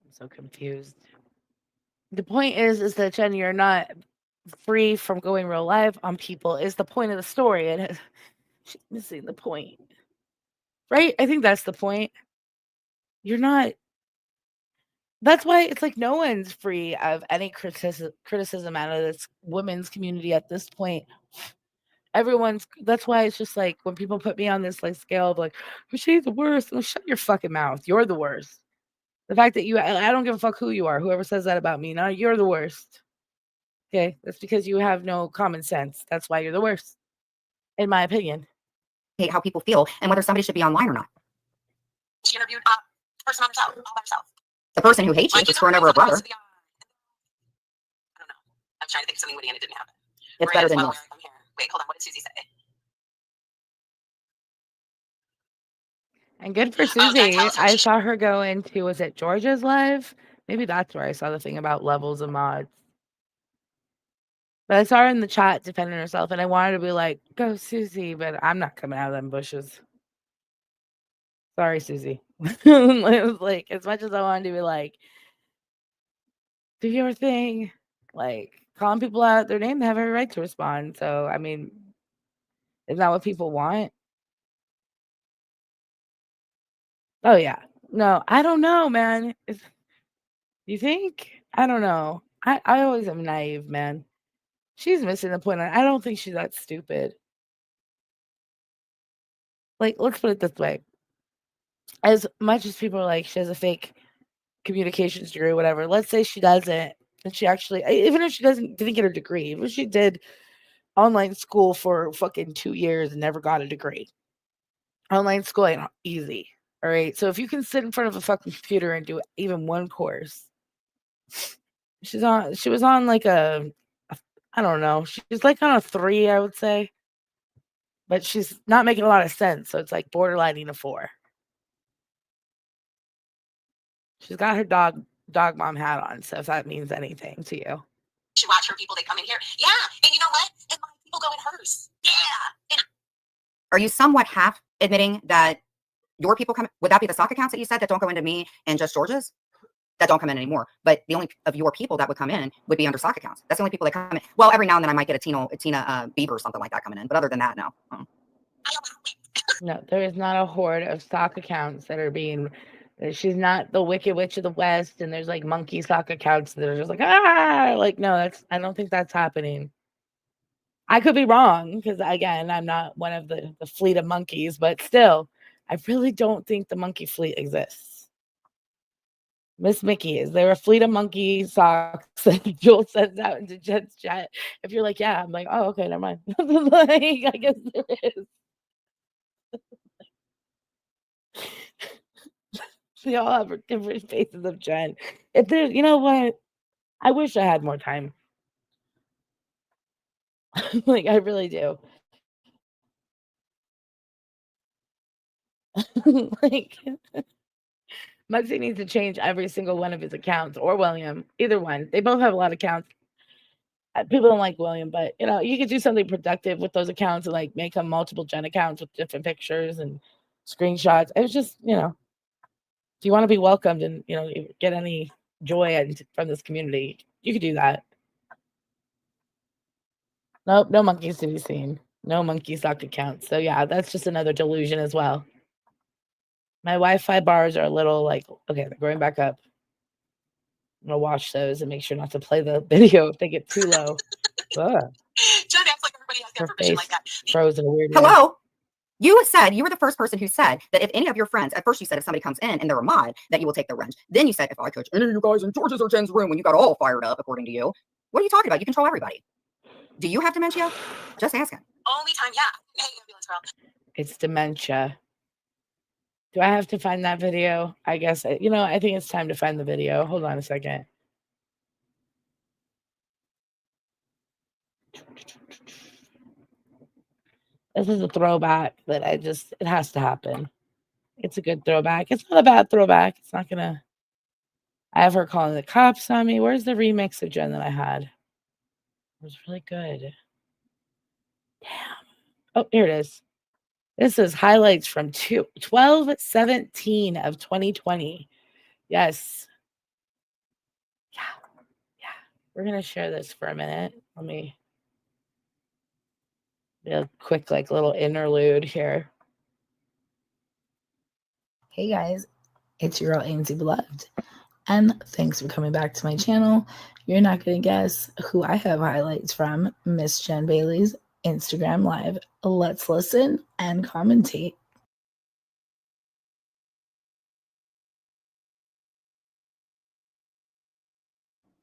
I'm so confused. The point is that Jen, you're not free from going real live on people is the point of the story, and she's missing the point. Right? I think that's the point. You're not. That's why it's like no one's free of any criticism out of this women's community at this point. Everyone's. That's why it's just like when people put me on this like scale of like, she's the worst. Well, shut your fucking mouth. You're the worst. The fact that I don't give a fuck who you are. Whoever says that about me, no, you're the worst. Okay, that's because you have no common sense. That's why you're the worst, in my opinion. How people feel and whether somebody should be online or not. She interviewed the person on herself, all by herself. The person who hates you is screwing over a brother. I don't know. I'm trying to think of something witty and it didn't happen. It's better than well, yours. wait, hold on. What did Susie say? And good for Susie. I saw her go into, was it Georgia's live? Maybe that's where I saw the thing about levels of mods. But I saw her in the chat defending herself, and I wanted to be like, go Susie, but I'm not coming out of them bushes. Sorry, Susie. It was like, as much as I wanted to be like, do your thing, like calling people out their name, they have every right to respond. So, I mean, isn't that what people want? Oh, yeah. No, I don't know, man. You think? I don't know. I always am naive, man. She's missing the point. I don't think she's that stupid. Like, let's put it this way. As much as people are like, she has a fake communications degree or whatever, let's say she doesn't, and she actually, even if she didn't get her degree, but she did online school for fucking 2 years and never got a degree. Online school ain't easy. All right. So if you can sit in front of a fucking computer and do even one course, she was on like I don't know. She's like on a 3, I would say. But she's not making a lot of sense. So it's like borderlining a 4. She's got her dog mom hat on. So if that means anything to you. You should watch her people that come in here. Yeah. And you know what? And my people go in hers. Yeah. And Are you somewhat half admitting that your people come? Would that be the sock accounts that you said that don't go into me and just George's? That don't come in anymore. But the only of your people that would come in would be under sock accounts. That's the only people that come in. Well, every now and then I might get a Tina Bieber or something like that coming in. But other than that, no. No, there is not a horde of stock accounts that are being. She's not the Wicked Witch of the West, and there's like monkey stock accounts that are just like like no, I don't think that's happening. I could be wrong because again, I'm not one of the fleet of monkeys, but still, I really don't think the monkey fleet exists. Miss Mickey, is there a fleet of monkey socks that Joel sends out into Jen's chat? If you're like, yeah, I'm like, oh, okay, never mind. Like, I guess there is. We all have different faces of Jen. If there's, you know what? I wish I had more time. Like, I really do. Like, Muggsy needs to change every single one of his accounts, or William, either one. They both have a lot of accounts. People don't like William, but you know, you could do something productive with those accounts and like make them multiple Jen accounts with different pictures and screenshots. It was just, you know, if you want to be welcomed and, you know, get any joy from this community, you could do that. Nope, no monkeys to be seen. No monkey stock accounts. So yeah, that's just another delusion as well. My Wi-Fi bars are a little like, okay, they're going back up. I'm gonna watch those and make sure not to play the video if they get too low. Jen acts like everybody has Her information face like that. froze in a weird way. Hello? You said, you were the first person who said that if any of your friends, at first you said if somebody comes in and they're a mod, that you will take their rent. Then you said, if I coach any of you guys in George's or Jen's room when you got all fired up, according to you. What are you talking about? You control everybody. Do you have dementia? Just asking. Only time, yeah. Hey, ambulance girl. It's dementia. Do I have to find that video? I guess, you know, I think it's time to find the video. Hold on a second. This is a throwback that it has to happen. It's a good throwback. It's not a bad throwback. It's not gonna. I have her calling the cops on me. Where's the remix of Jen that I had? It was really good. Damn. Oh, here it is. This is highlights from 12/17 of 2020. Yes. Yeah. Yeah. We're going to share this for a minute. Let me do a quick, like, little interlude here. Hey guys, it's your girl Ainsley Beloved, and thanks for coming back to my channel. You're not going to guess who I have highlights from. Miss Jen Bailey's Instagram Live. Let's listen and commentate.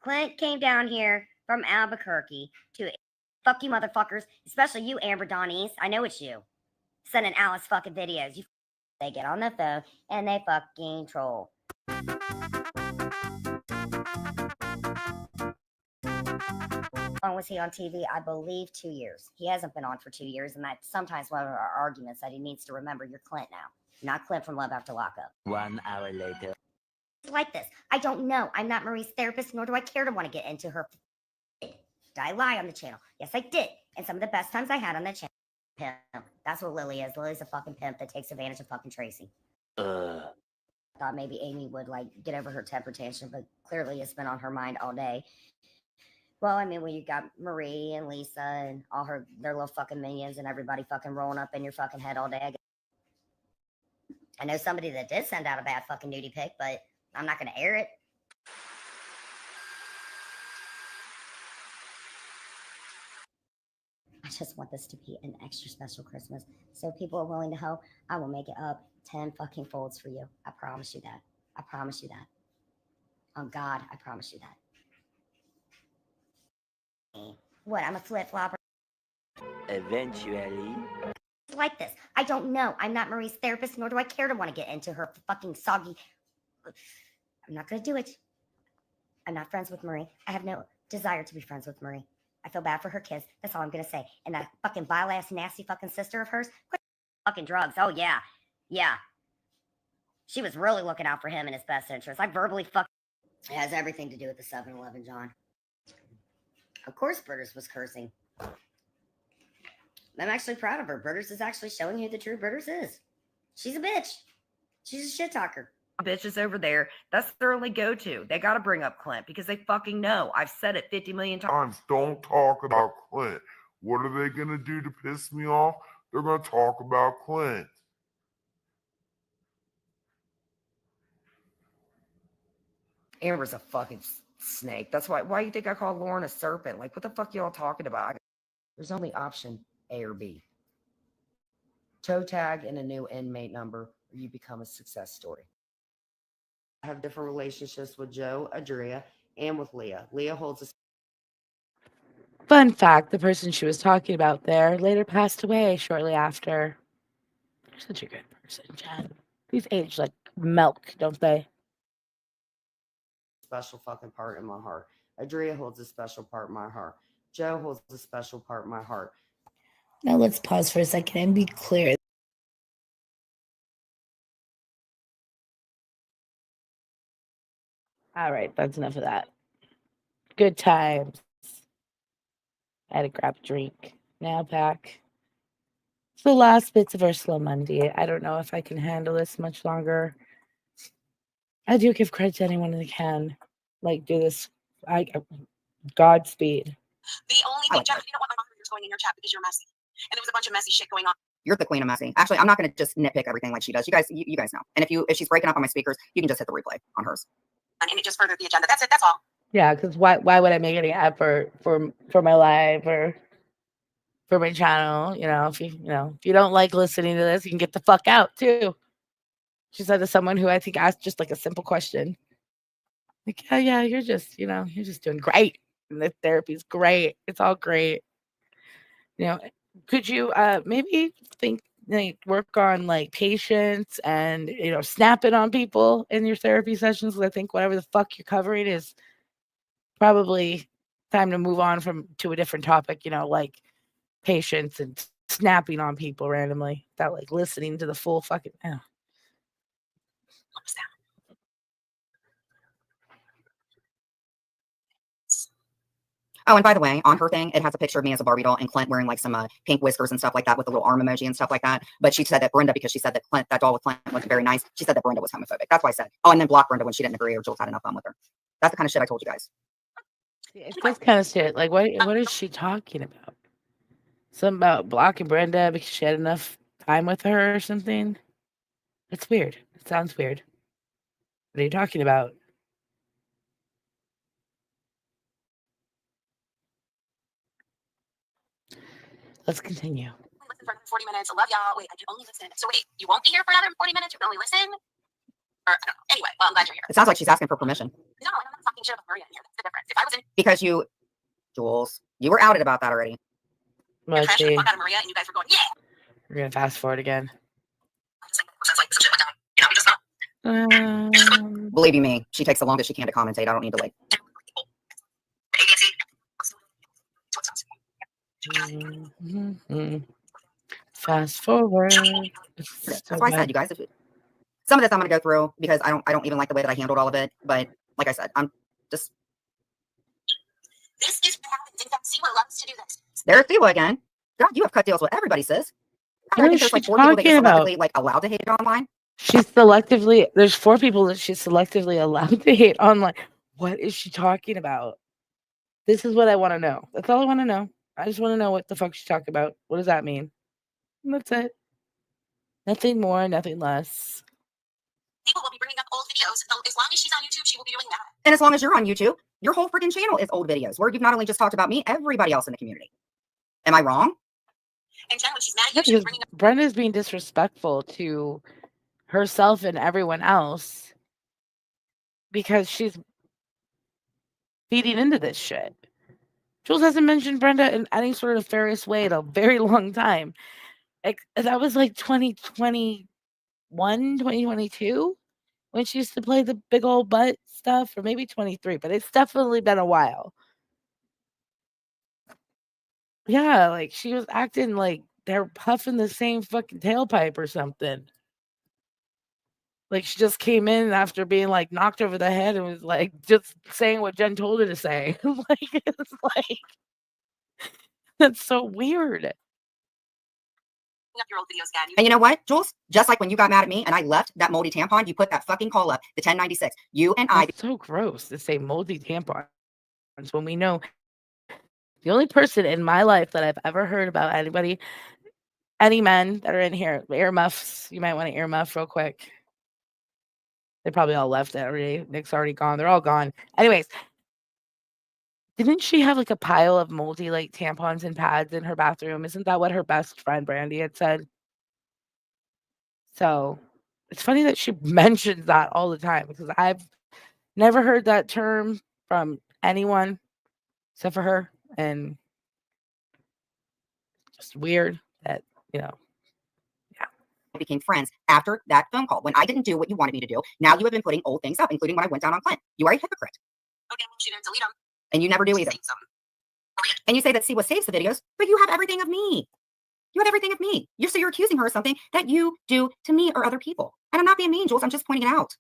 Clint came down here from Albuquerque to fuck you motherfuckers, especially you, Amber Donnies. I know it's you. Sending Alice fucking videos. They get on the phone and they fucking troll. How long was he on TV? I believe 2 years. He hasn't been on for 2 years, and that's sometimes one of our arguments that he needs to remember you're Clint now, not Clint from Love After Lockup. 1 hour later. Like this. I don't know. I'm not Marie's therapist, nor do I care to want to get into her. Did I lie on the channel? Yes, I did. And some of the best times I had on the channel. Pimp. That's what Lily is. Lily's a fucking pimp that takes advantage of fucking Tracy. I thought maybe Amy would like get over her temper tantrum, but clearly it's been on her mind all day. Well, I mean, when you got Marie and Lisa and all their little fucking minions and everybody fucking rolling up in your fucking head all day. I know somebody that did send out a bad fucking nudie pic, but I'm not going to air it. I just want this to be an extra special Christmas. So if people are willing to help, I will make it up 10 fucking folds for you. I promise you that. I promise you that. Oh God, I promise you that. What, I'm a flip-flopper? Eventually. Like this. I don't know. I'm not Marie's therapist, nor do I care to want to get into her fucking soggy. I'm not going to do it. I'm not friends with Marie. I have no desire to be friends with Marie. I feel bad for her kids. That's all I'm going to say. And that fucking vile-ass, nasty fucking sister of hers, quit fucking drugs. Oh, yeah. Yeah. She was really looking out for him and his best interest. I verbally fucked. It has everything to do with the 7-Eleven, John. Of course Birders was cursing. I'm actually proud of her. Birders is actually showing you who the true Birders is. She's a bitch. She's a shit talker. Bitches over there, that's their only go-to. They got to bring up Clint because they fucking know. I've said it 50 million times. Don't talk about Clint. What are they going to do to piss me off? They're going to talk about Clint. Amber's a fucking snake. That's why you think I call Lauren a serpent? Like, what the fuck y'all talking about? There's only option A or B. Toe tag and a new inmate number, or you become a success story. I have different relationships with Joe, Adria, and with Leah. Leah holds a Fun fact, the person she was talking about there later passed away shortly after. You're such a good person, Jen. These age like milk, don't they? special fucking part in my heart. Adria holds a special part in my heart. Joe holds a special part in my heart. Now let's pause for a second and be clear. All right, that's enough of that. Good times. I had to grab a drink. Now back. It's the last bits of Ursula Mundy. I don't know if I can handle this much longer. I do give credit to anyone that can, like, do this. Godspeed. The only thing, Jeff, you know what? My moderator's going in your chat because you're messy. And there was a bunch of messy shit going on. You're the queen of messy. Actually, I'm not going to just nitpick everything like she does. You guys know. And if she's breaking up on my speakers, you can just hit the replay on hers. And it just furthered the agenda. That's it. That's all. Yeah, because why would I make any effort for my live or for my channel? If you don't like listening to this, you can get the fuck out too. She said to someone who I think asked just like a simple question. Like, yeah, you're just doing great. And the therapy's great. It's all great. Could you maybe work on like patience and snapping on people in your therapy sessions? Because I think whatever the fuck you're covering is probably time to move on to a different topic. Like patience and snapping on people randomly without like listening to the full fucking. What was that? Oh, and by the way, on her thing, it has a picture of me as a Barbie doll and Clint wearing like some pink whiskers and stuff like that with a little arm emoji and stuff like that. But she said that Brenda, because she said that Clint, that doll with Clint was very nice, she said that Brenda was homophobic. That's why I said, oh, and then block Brenda when she didn't agree or Jules had enough fun with her. That's the kind of shit I told you guys. It's this kind of shit. Like, what is she talking about? Something about blocking Brenda because she had enough time with her or something? It's weird. It sounds weird. What are you talking about? Let's continue. Listen for another 40 minutes. I love y'all. Wait, I can only listen. So wait, you won't be here for another 40 minutes? You can only listen? Or I don't know. Anyway, well, I'm glad you're here. It sounds like she's asking for permission. No, I'm not talking shit about Maria in here. That's the difference. If I was in Because you, Jules, you were outed about that already. Let's trash the see. fuck out of Maria and you guys were going, yeah. We're gonna fast forward again. I just like some shit went down. You know, we just not. Believe you me, she takes the longest she can to commentate. I don't need to like. Fast forward. That's why I said, you guys, some of this I'm going to go through because I don't even like the way that I handled all of it. But like I said, I'm just. This is what happens. In fact, Siwa loves to do this. There's Siwa again. God, you have cut deals with everybody, sis. God, I What think is there's she like 4 people that talking you're about? selectively like allowed to hate online. There's 4 people that she's selectively allowed to hate online. What is she talking about? This is what I want to know. That's all I want to know. I just want to know what the fuck she's talking about. What does that mean? And that's it. Nothing more, nothing less. People will be bringing up old videos. As long as she's on YouTube, she will be doing that. And as long as you're on YouTube, your whole freaking channel is old videos where you've not only just talked about me, everybody else in the community. Am I wrong? And Jen, when she's mad at Yeah, you, she's because bringing up Brenda's being disrespectful to herself and everyone else because she's feeding into this shit. Jules hasn't mentioned Brenda in any sort of nefarious way in a very long time. That was like 2021, 2022 when she used to play the big old butt stuff, or maybe 23, but it's definitely been a while. Yeah, like she was acting like they're puffing the same fucking tailpipe or something. Like she just came in after being like knocked over the head and was like just saying what Jen told her to say. Like it's like that's so weird. up your old videos again. And you know what, Jules? Just like when you got mad at me and I left that moldy tampon, you put that fucking call up, the 1096. You and I. That's so gross to say moldy tampons when we know the only person in my life that I've ever heard about anybody, any men that are in here, earmuffs. You might want to earmuff real quick. They probably all left already. Nick's already gone. They're all gone. Anyways, didn't she have like a pile of moldy like tampons and pads in her bathroom? Isn't that what her best friend Brandy had said? So it's funny that she mentions that all the time because I've never heard that term from anyone except for her. And just weird that, became friends after that phone call when I didn't do what you wanted me to do. Now you have been putting old things up, including when I went down on Clint. You are a hypocrite. Okay, well, she didn't delete them. And you never do She either. saved them. And you say that Siwa saves the videos, but you have everything of me. You have everything of me. You're accusing her of something that you do to me or other people. And I'm not being mean, Jules. I'm just pointing it out.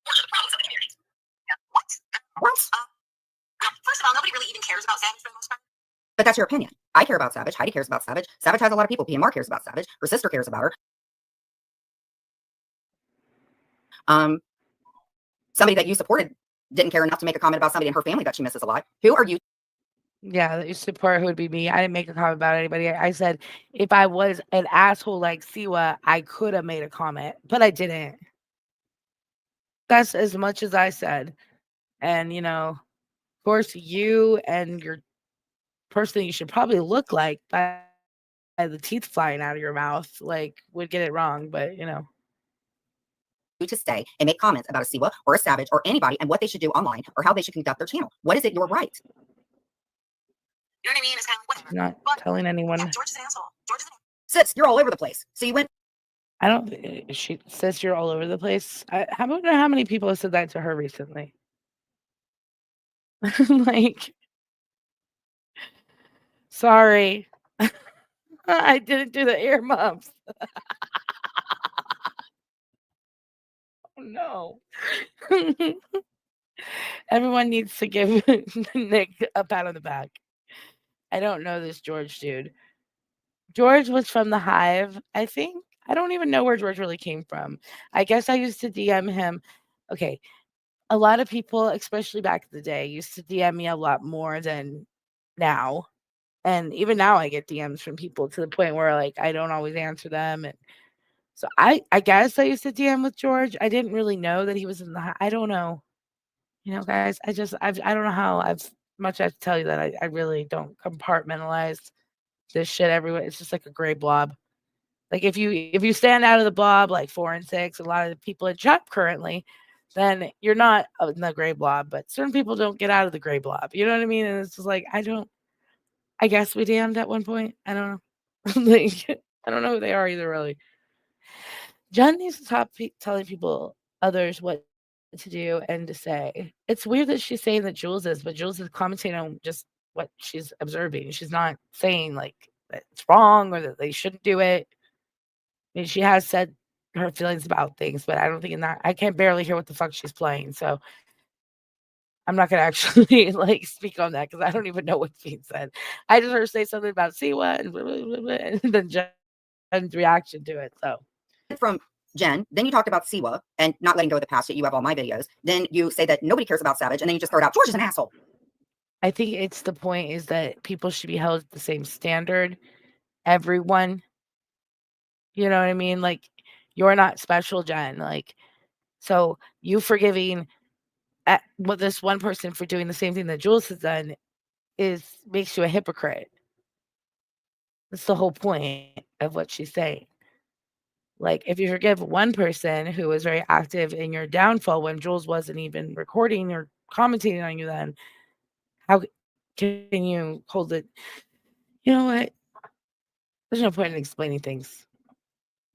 What are the problems of the community? Yeah. What? What? First of all, nobody really even cares about Savage for the most part. But that's your opinion. I care about Savage. Heidi cares about Savage. Savage has a lot of people. PMR cares about Savage. Her sister cares about her. Somebody that you supported didn't care enough to make a comment about somebody in her family that she misses a lot. Who are you? Yeah, that you support who would be me. I didn't make a comment about anybody. I said if I was an asshole like Siwa, I could have made a comment, but I didn't. That's as much as I said. And, of course, you and your person you should probably look like by the teeth flying out of your mouth, like, would get it wrong. But, to stay and make comments about a Siwa or a Savage or anybody and what they should do online or how they should conduct their channel. What is it your right? You know what I mean? It's kind of whatever. not But telling anyone. yeah, George is an asshole. George is an Sis, you're all over the place. So you went. I don't. She says you're all over the place. I don't know how many people have said that to her recently. Like, sorry, I didn't do the earmuffs. Oh no. Everyone needs to give Nick a pat on the back. I don't know this George dude. George was from the Hive, I think. I don't even know where George really came from. I guess I used to DM him. Okay. A lot of people, especially back in the day, used to DM me a lot more than now. And even now I get DMs from people to the point where like I don't always answer them. And so I guess I used to DM with George. I didn't really know that he was in the I don't know. You know, guys, I don't know how much I have to tell you that I really don't compartmentalize this shit everywhere. It's just like a gray blob. Like if you stand out of the blob like 4 and 6, a lot of the people in chat currently, then you're not in the gray blob. But certain people don't get out of the gray blob. You know what I mean? And it's just like I guess we damned at one point. I don't know. Like I don't know who they are either. Really, Jen needs to stop telling people others what to do and to say. It's weird that she's saying that Jules is, but Jules is commenting on just what she's observing. She's not saying like that it's wrong or that they shouldn't do it. I mean, she has said her feelings about things, but I don't think in that I can barely hear what the fuck she's playing. So I'm not gonna actually like speak on that because I don't even know what's being said. I just heard her say something about Siwa and, blah, blah, blah, blah, and then Jen's reaction to it. So From Jen, then you talked about Siwa and not letting go of the past. Yet you have all my videos. Then you say that nobody cares about Savage, and then you just throw it out. George is an asshole. I think it's the point is that people should be held at the same standard. Everyone, you know what I mean? Like you're not special, Jen. Like so you forgiving what this one person for doing the same thing that Jules has done makes you a hypocrite. That's the whole point of what she's saying. Like, if you forgive one person who was very active in your downfall when Jules wasn't even recording or commenting on you, then how can you hold it? You know what? There's no point in explaining things.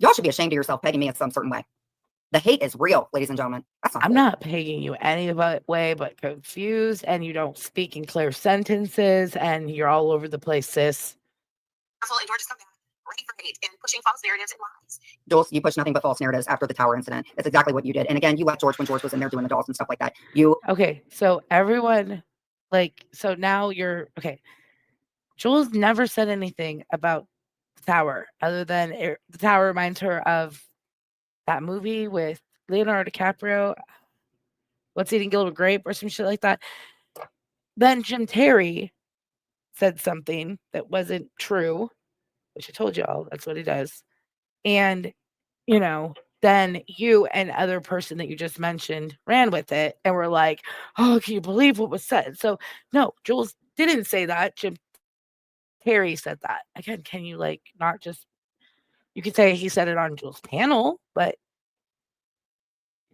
Y'all should be ashamed of yourself pegging me in some certain way. The hate is real, ladies and gentlemen. That's not I'm cool. not pegging you any way but confused, and you don't speak in clear sentences, and you're all over the place, sis. Asshole, and George has come back, ready for hate and pushing false narratives and lies. Jules, you pushed nothing but false narratives after the tower incident. That's exactly what you did. And again, you left George when George was in there doing the dolls and stuff like that. Okay, so everyone, so now you're okay. Jules never said anything about the tower other than the tower reminds her of that movie with Leonardo DiCaprio, What's Eating Gilbert Grape or some shit like that. Then Jim Terry said something that wasn't true, which I told y'all that's what he does. And, then you and other person that you just mentioned ran with it and were like, oh, can you believe what was said? So no, Jules didn't say that. Jim Terry said that. Again, can you not just you could say he said it on Jules' panel, but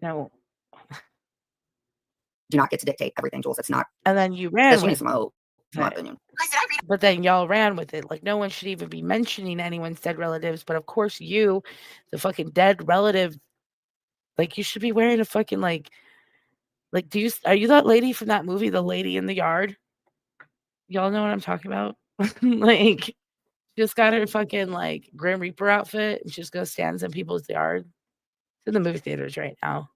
do not get to dictate everything, Jules. It's not. And then you ran She needs with some hope, in my it. opinion. I said I read But then y'all ran with it. Like no one should even be mentioning anyone's dead relatives. But of course you, the fucking dead relative, you should be wearing a fucking are you that lady from that movie, The Lady in the Yard? Y'all know what I'm talking about? She just got her fucking Grim Reaper outfit and she just goes stands in people's yard. It's in the movie theaters right now.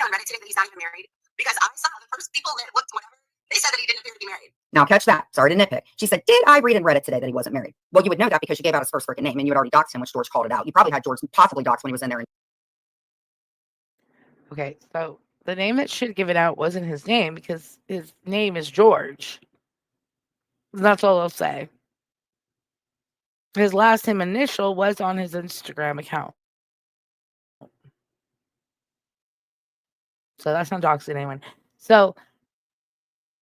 on Reddit today that he's not even married because I saw the first people that looked whatever. They said that he didn't appear to be married. Now catch that. Sorry to nitpick. She said, did I read in Reddit today that he wasn't married? Well, you would know that because you gave out his first freaking name and you had already doxed him, which George called it out. You probably had George possibly doxed when he was in there. Okay, so the name that should give it out wasn't his name because his name is George. That's all I'll say. His last name initial was on his Instagram account. So that's not doxing anyone. So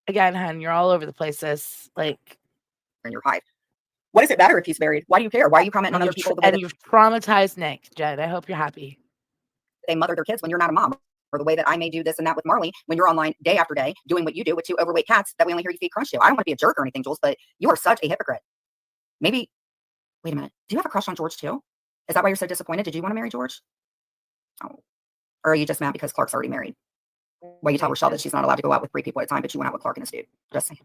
again, hun, you're all over the place, sis. In your hive. What does it matter if he's married? Why do you care? Why are you commenting on other people? And you've traumatized Nick, Jen. I hope you're happy. They mother their kids when you're not a mom. Or the way that I may do this and that with Marley when you're online day after day doing what you do with 2 overweight cats that we only hear you feed crunch to. I don't want to be a jerk or anything, Jules, but you are such a hypocrite. Maybe, wait a minute. Do you have a crush on George too? Is that why you're so disappointed? Did you want to marry George? Oh. Or are you just mad because Clark's already married? Well, you tell Rochelle that she's not allowed to go out with 3 people at a time, but you went out with Clark and his dude. Just saying.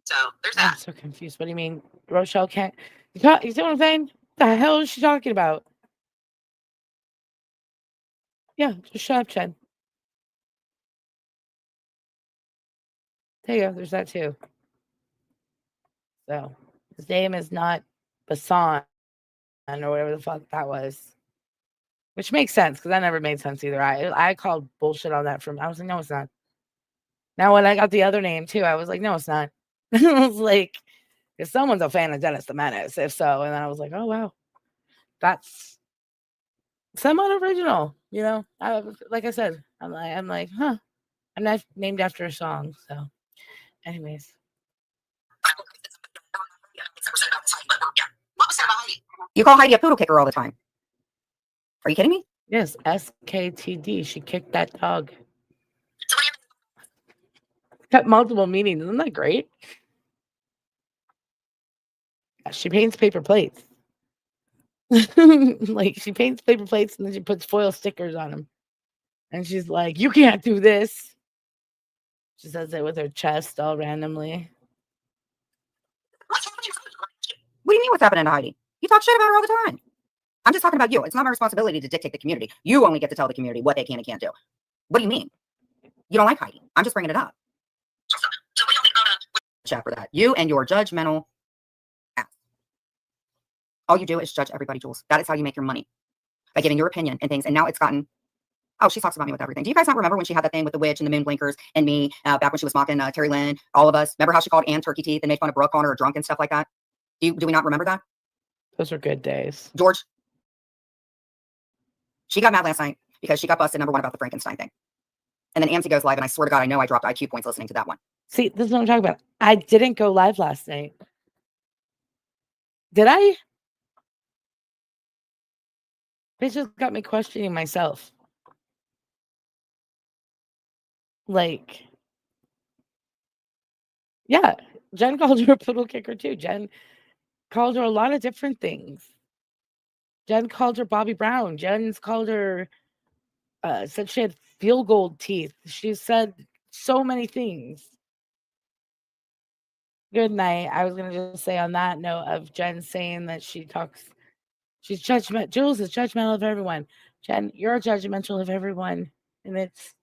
So there's I'm that. so confused. What do you mean? Rochelle can't. You see what I'm saying? What the hell is she talking about? Yeah, just shut up, Jen. There you go. There's that too. So his name is not Basan or whatever the fuck that was. Which makes sense because that never made sense either. I called bullshit on that I was like, no, it's not. Now when I got the other name too, I was like, no, it's not. I was like, if someone's a fan of Dennis the Menace, if so, and then I was like, oh wow, that's somewhat original, you know. Like I said, I'm like, huh. I'm not named after a song, so. Anyways, What was said about Heidi? You call Heidi a poodle kicker all the time. Are you kidding me? yes, SKTD. She kicked that dog. So what do you Got multiple meanings. Isn't that great? She paints paper plates. Like she paints paper plates and then she puts foil stickers on them. And she's like, "You can't do this." She says it with her chest all randomly. what's happening? What do you mean what's happening to Heidi? You talk shit about her all the time. I'm just talking about you. It's not my responsibility to dictate the community. You only get to tell the community what they can and can't do. What do you mean? You don't like Heidi. I'm just bringing it up. So what do you think about Chat for that. You and your judgmental ass. All you do is judge everybody, Jules. That is how you make your money. By giving your opinion and things. And now it's gotten, oh, she talks about me with everything. Do you guys not remember when she had that thing with the witch and the moon blinkers and me back when she was mocking Terry Lynn, all of us? Remember how she called Ann turkey teeth and made fun of Brooke, calling her a drunk and stuff like that? Do we not remember that? Those are good days. George, she got mad last night because she got busted #1 about the Frankenstein thing. And then AMC goes live, and I swear to God, I know I dropped IQ points listening to that one. See, this is what I'm talking about. I didn't go live last night. Did I? It just got me questioning myself. Like, yeah, Jen called her a poodle kicker too. Jen called her a lot of different things. Jen called her Bobby Brown. Jen's called her, said she had field gold teeth. She said so many things. Good night. I was going to just say on that note of Jen saying that she's judgmental. Jules is judgmental of everyone. Jen, you're judgmental of everyone. And it's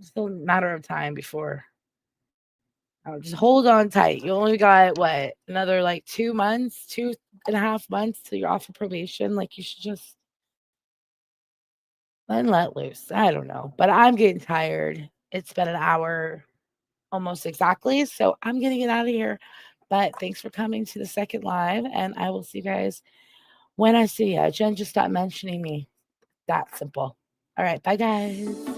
still a matter of time before. Just hold on tight. You only got what, another like 2 months, 2.5 months till you're off of probation. Like you should just let loose. I don't know, but I'm getting tired. It's been an hour almost exactly, so I'm gonna get out of here. But thanks for coming to the second live, and I will see you guys when I see you. Jen, just stop mentioning me. That simple. All right, bye guys.